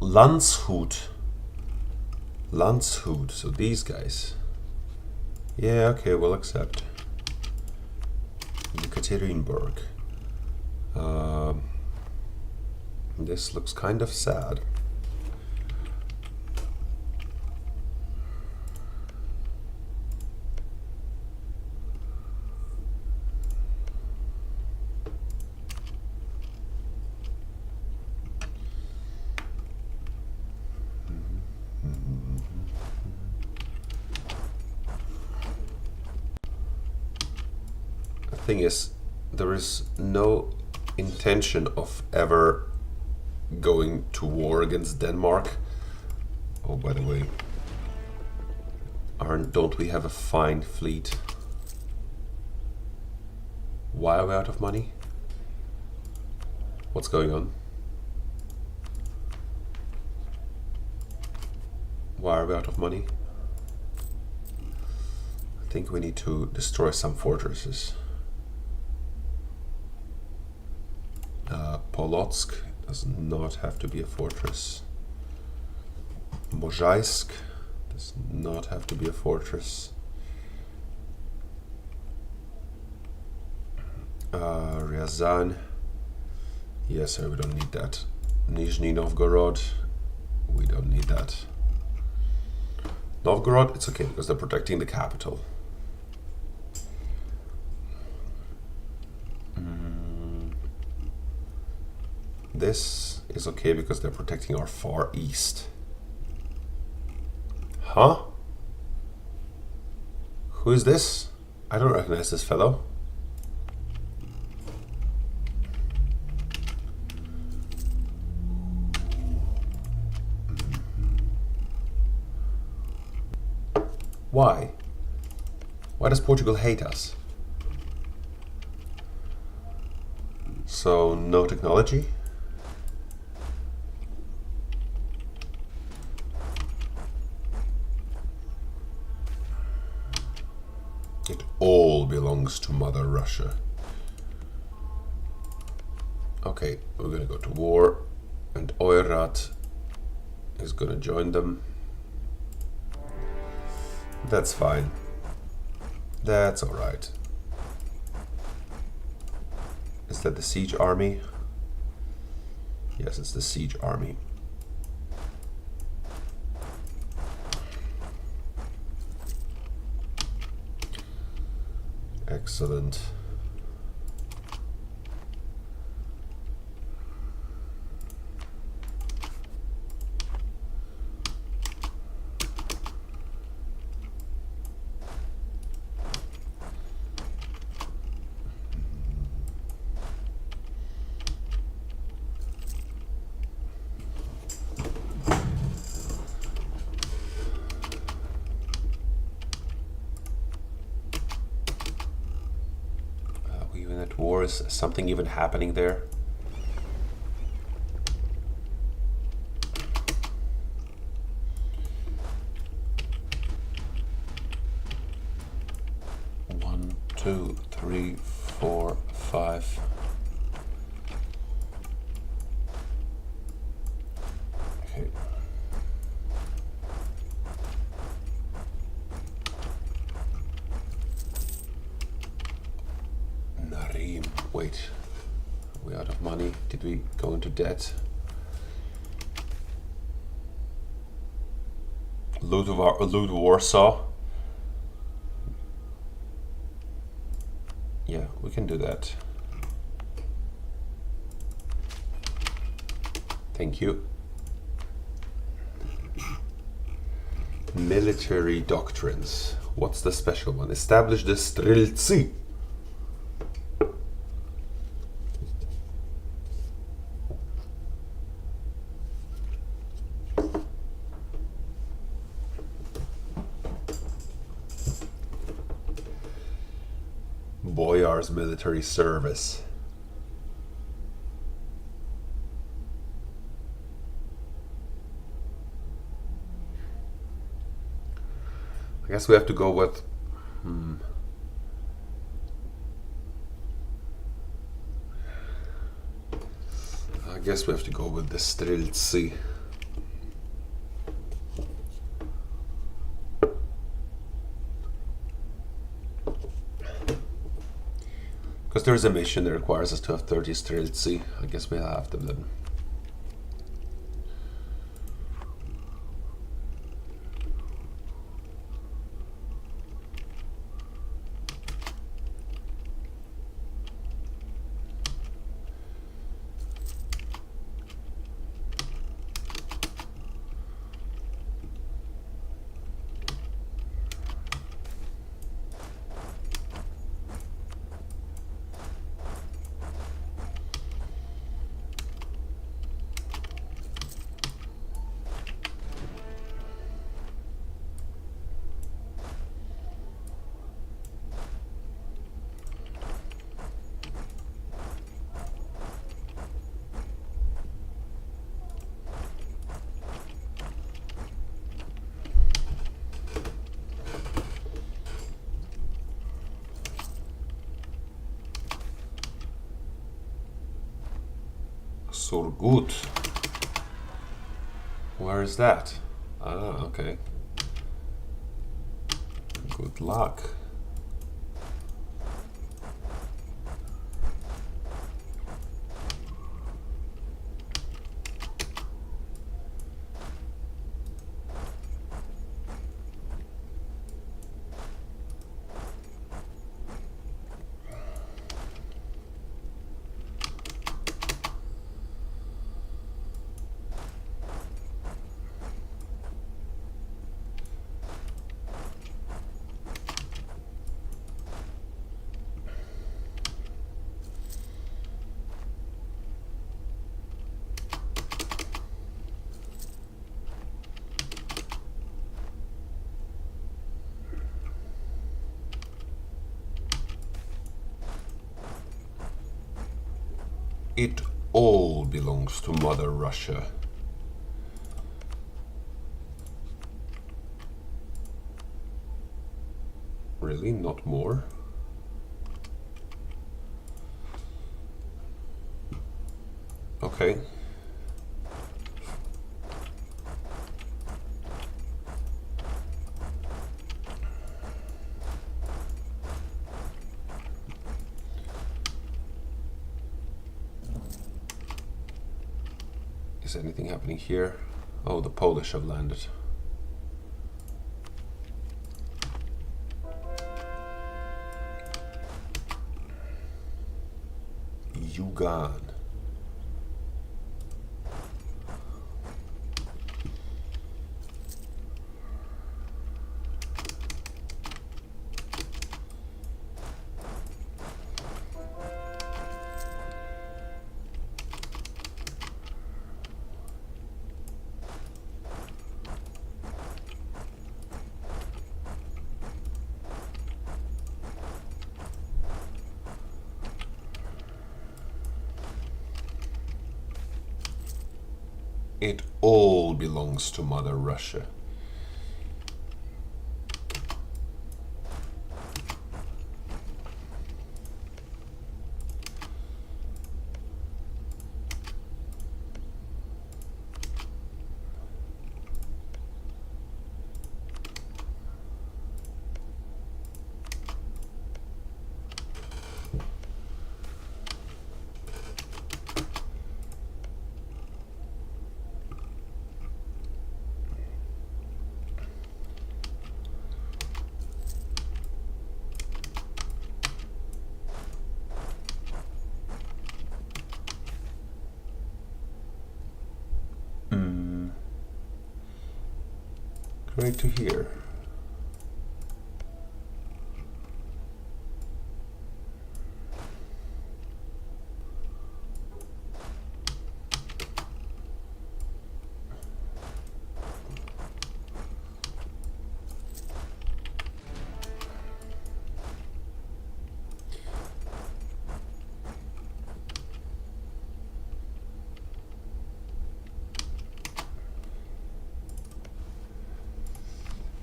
Landshut. Landshut. So these guys. Yeah, okay, we'll accept. Yekaterinburg. This looks kind of sad. Thing is, there is no intention of ever going to war against Denmark. Oh, by the way, don't we have a fine fleet? Why are we out of money? What's going on? Why are we out of money? I think we need to destroy some fortresses. Polotsk does not have to be a fortress. Mozhaisk does not have to be a fortress. Ryazan, yes, we don't need that. Nizhny Novgorod, we don't need that. Novgorod, it's okay because they're protecting the capital. This is okay because they're protecting our far east. Huh? Who is this? I don't recognize this fellow. Why? Why does Portugal hate us? So, no technology? It all belongs to Mother Russia. Okay, we're gonna go to war, and Oirat is gonna join them. That's fine. That's alright. Is that the siege army? Yes, it's the siege army. Excellent. War, is something even happening there? One, two, three, four, five. Okay. Wait, are we out of money? Did we go into debt? Loot Warsaw? Yeah, we can do that. Thank you. Military doctrines. What's the special one? Establish the Streltsy. Boyar's military service. I guess we have to go with I guess we have to go with the Streltsy. Because there is a mission that requires us to have 30 Streltsy. I guess we'll have them then. Surgut. Where is that? Ah, okay. Good luck. It all belongs to Mother Russia. Really? Not more? Okay. Is anything happening here? Oh, the Polish have landed. Yugan. It all belongs to Mother Russia. Great to hear.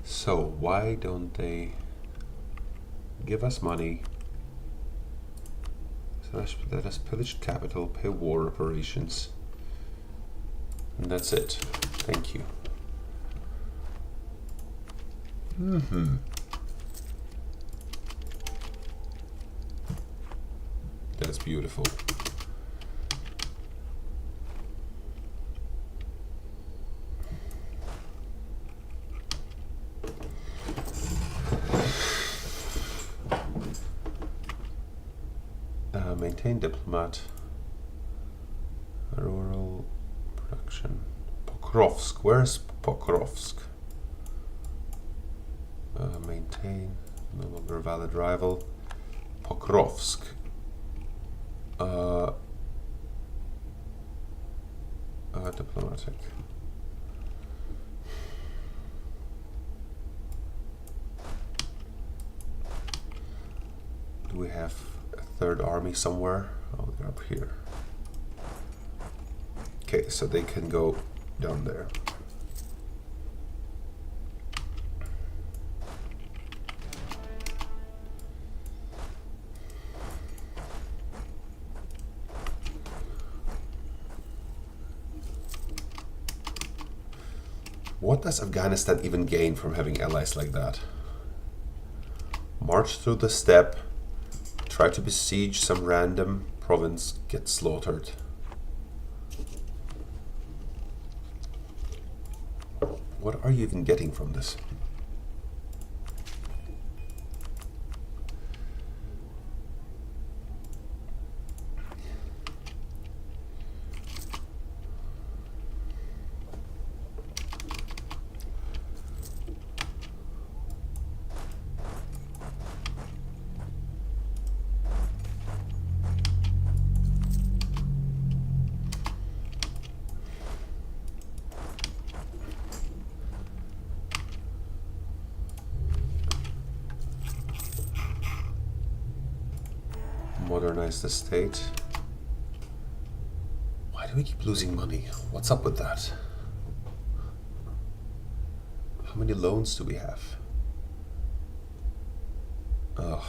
So why don't they give us money? So let us pillage capital, pay war reparations, and that's it. Thank you. That's beautiful. Maintain diplomat. Rural production. Pokrovsk. Where's Pokrovsk? Maintain. No longer valid rival. Pokrovsk. Diplomatic. Do we have a third army somewhere? Oh, they're up here. Okay, so they can go down there. What does Afghanistan even gain from having allies like that? March through the steppe, try to besiege some random province, get slaughtered. What are you even getting from this? Modernize the state. Why do we keep losing money? What's up with that? How many loans do we have? Ugh.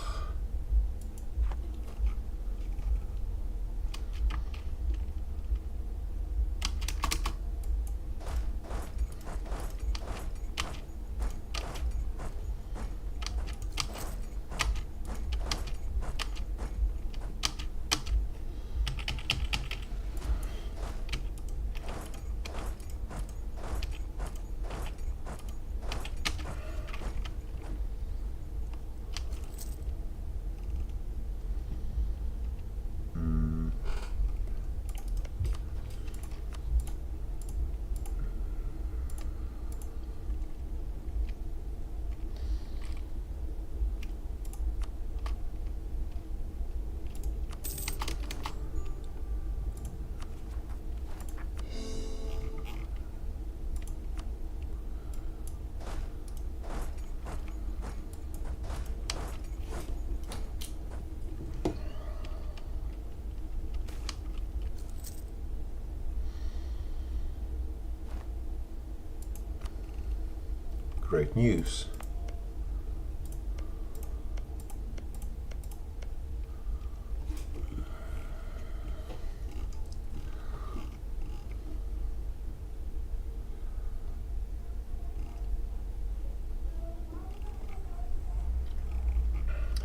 Great news.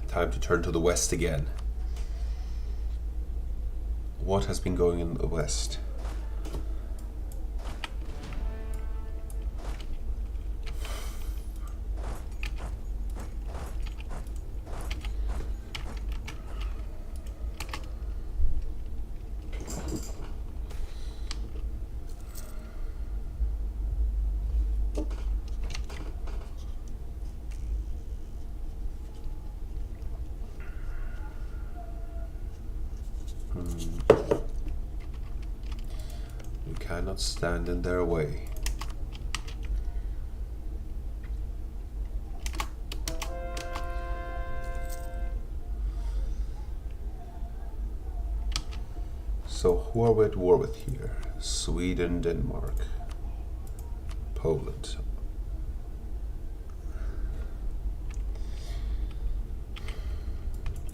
Time to turn to the west again. What has been going in the west? We cannot stand in their way. So who are we at war with here? Sweden, Denmark, Poland.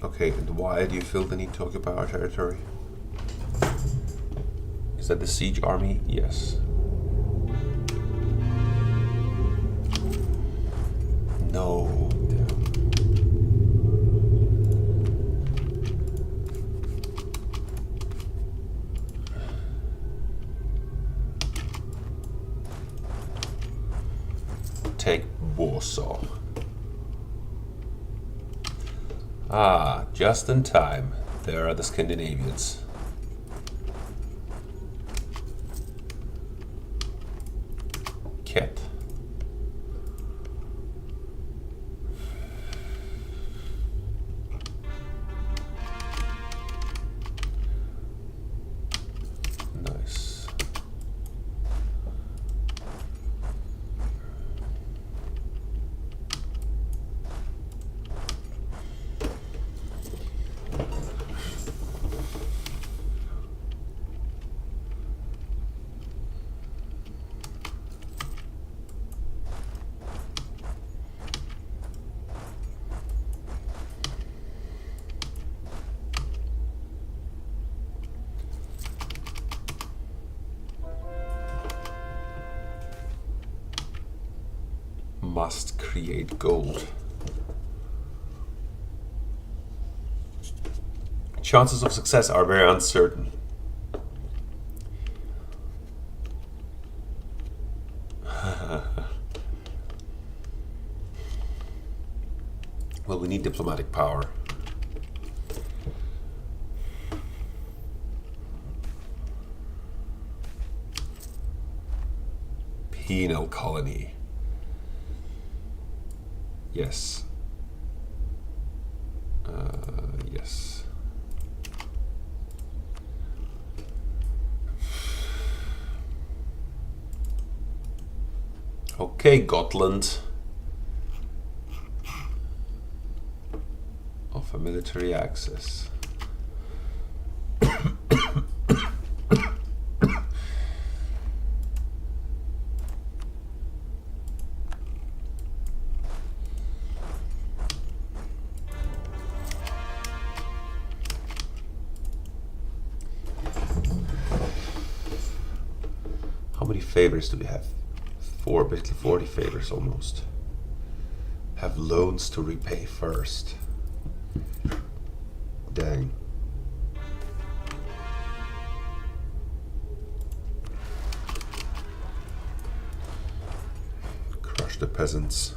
Okay, and why do you feel the need to occupy our territory? Is that the siege army? Yes. No. Take Warsaw. Ah, just in time. There are the Scandinavians. Ket. Nice. must create gold. Chances of success are very uncertain. Well, we need diplomatic power. Penal colony. Yes. Yes. Okay, Gotland. Offer military access. How many favors do we have? 4, basically 40 favors almost. Have loans to repay first. Dang. Crush the peasants.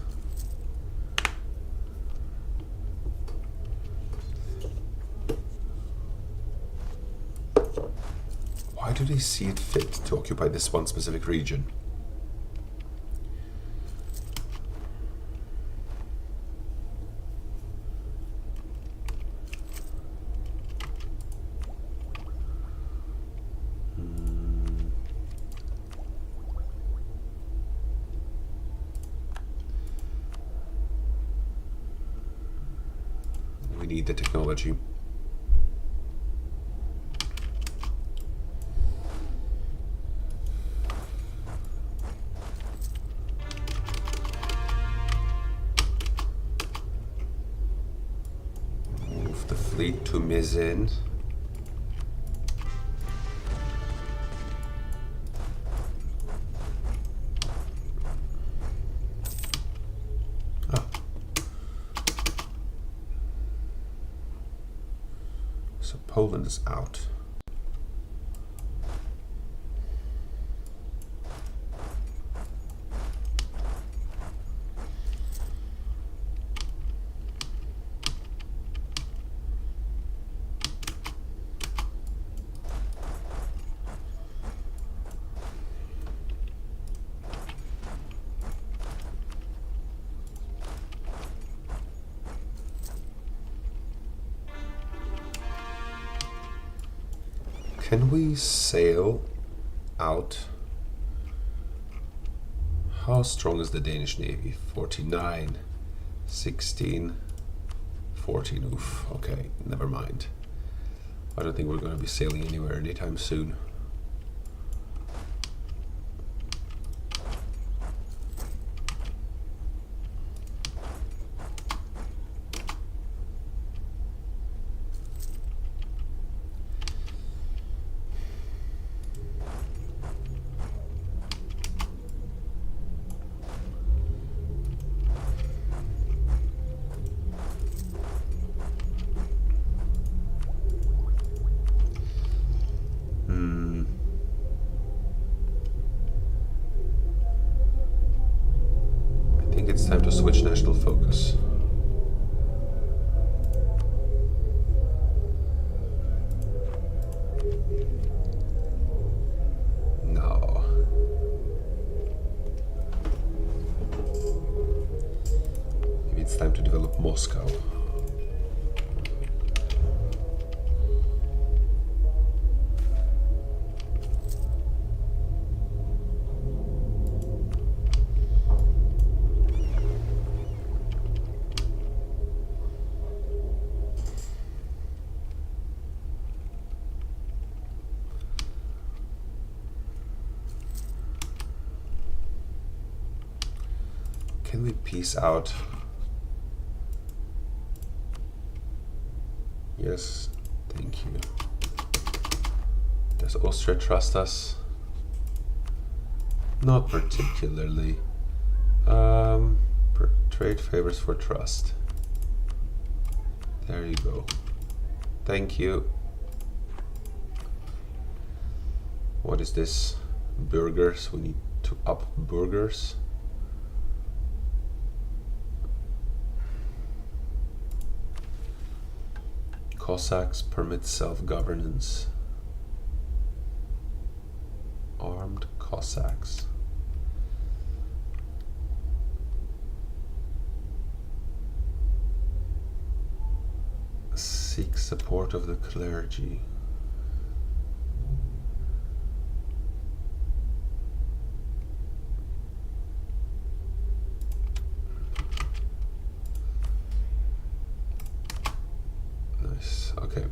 Why do they see it fit to occupy this one specific region? We need the technology. Move the fleet to Mizin. So Poland is out. Can we sail out? How strong is the Danish Navy? 49, 16, 14. Oof, okay, never mind. I don't think we're going to be sailing anywhere anytime soon. It's time to switch national focus. No. Maybe it's time to develop Moscow. Can we peace out? Yes, thank you. Does Austria trust us? Not particularly. Trade favors for trust. There you go. Thank you. What is this? Burgers. We need to up burgers. Cossacks permit self-governance. Armed Cossacks. Seek support of the clergy. Nice, okay.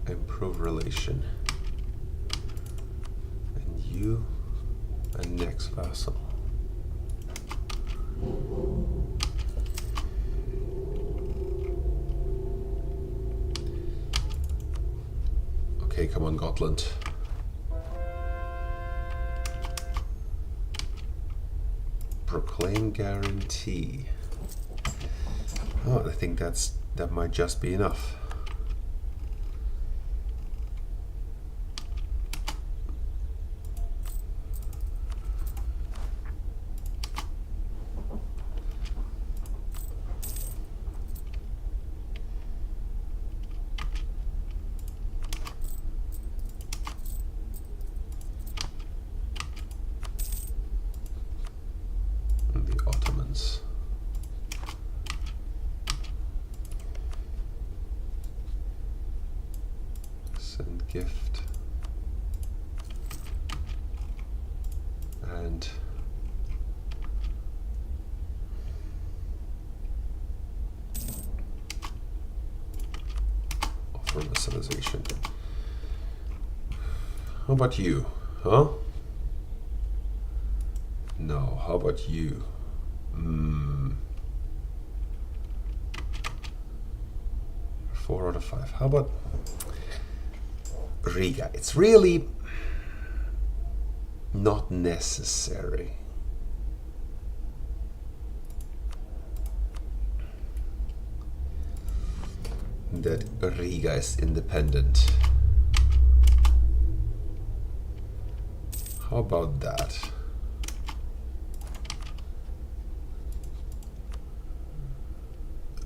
Improve relation. And you, and next vassal. Okay, come on, Gotland. Proclaim guarantee. Oh, I think that might just be enough. Send gift. And offer vassalization. How about you? Huh? No, how about you? 4 out of 5. How about Riga? It's really not necessary. That Riga is independent. How about that?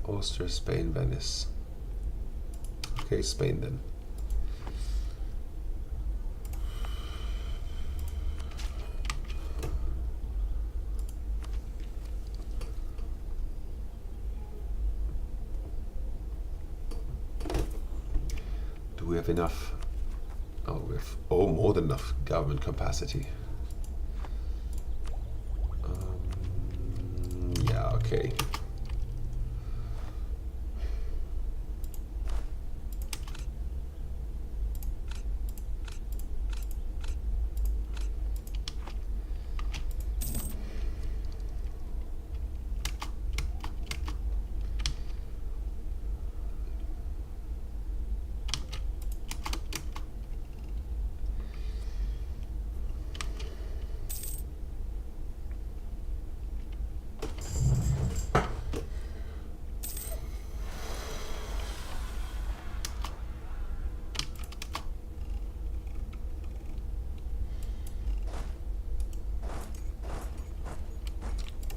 Austria, Spain, Venice. Okay, Spain then. Do we have enough? Oh, we have more than enough government capacity. Yeah, okay.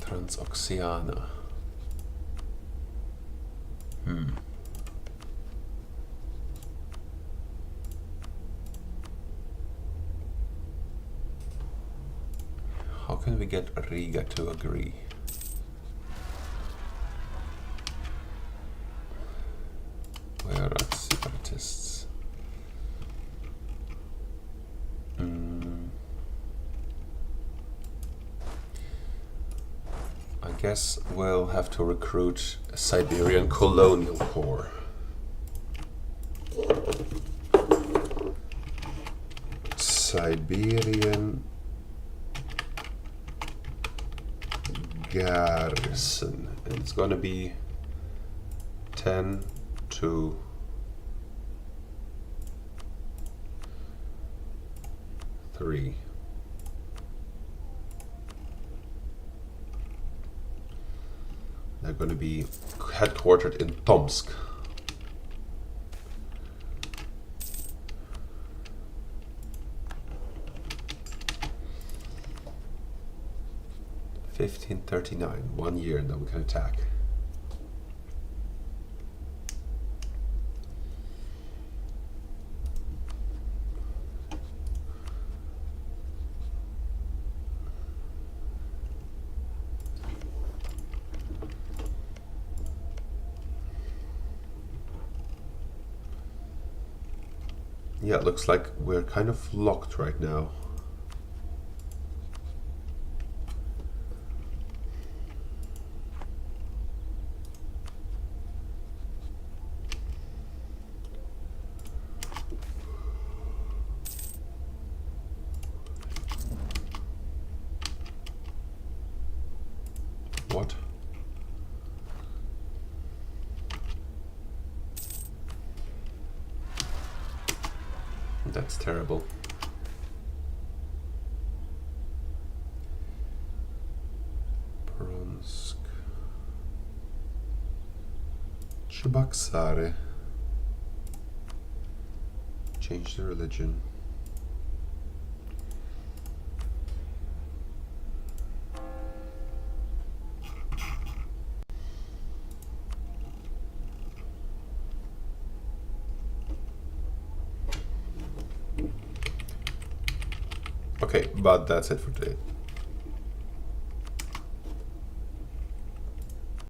Transoxiana. How can we get Riga to agree? Where are separatists? I Guess we'll have to recruit a Siberian Colonial Corps. Siberian Garrison. And it's gonna be 10 to 3. They're going to be headquartered in Tomsk. $1539, 1 year, and then we can attack. Yeah, it looks like we're kind of locked right now. What? That's terrible. Bronsk. Cheboksary. Change the religion. Okay, but that's it for today.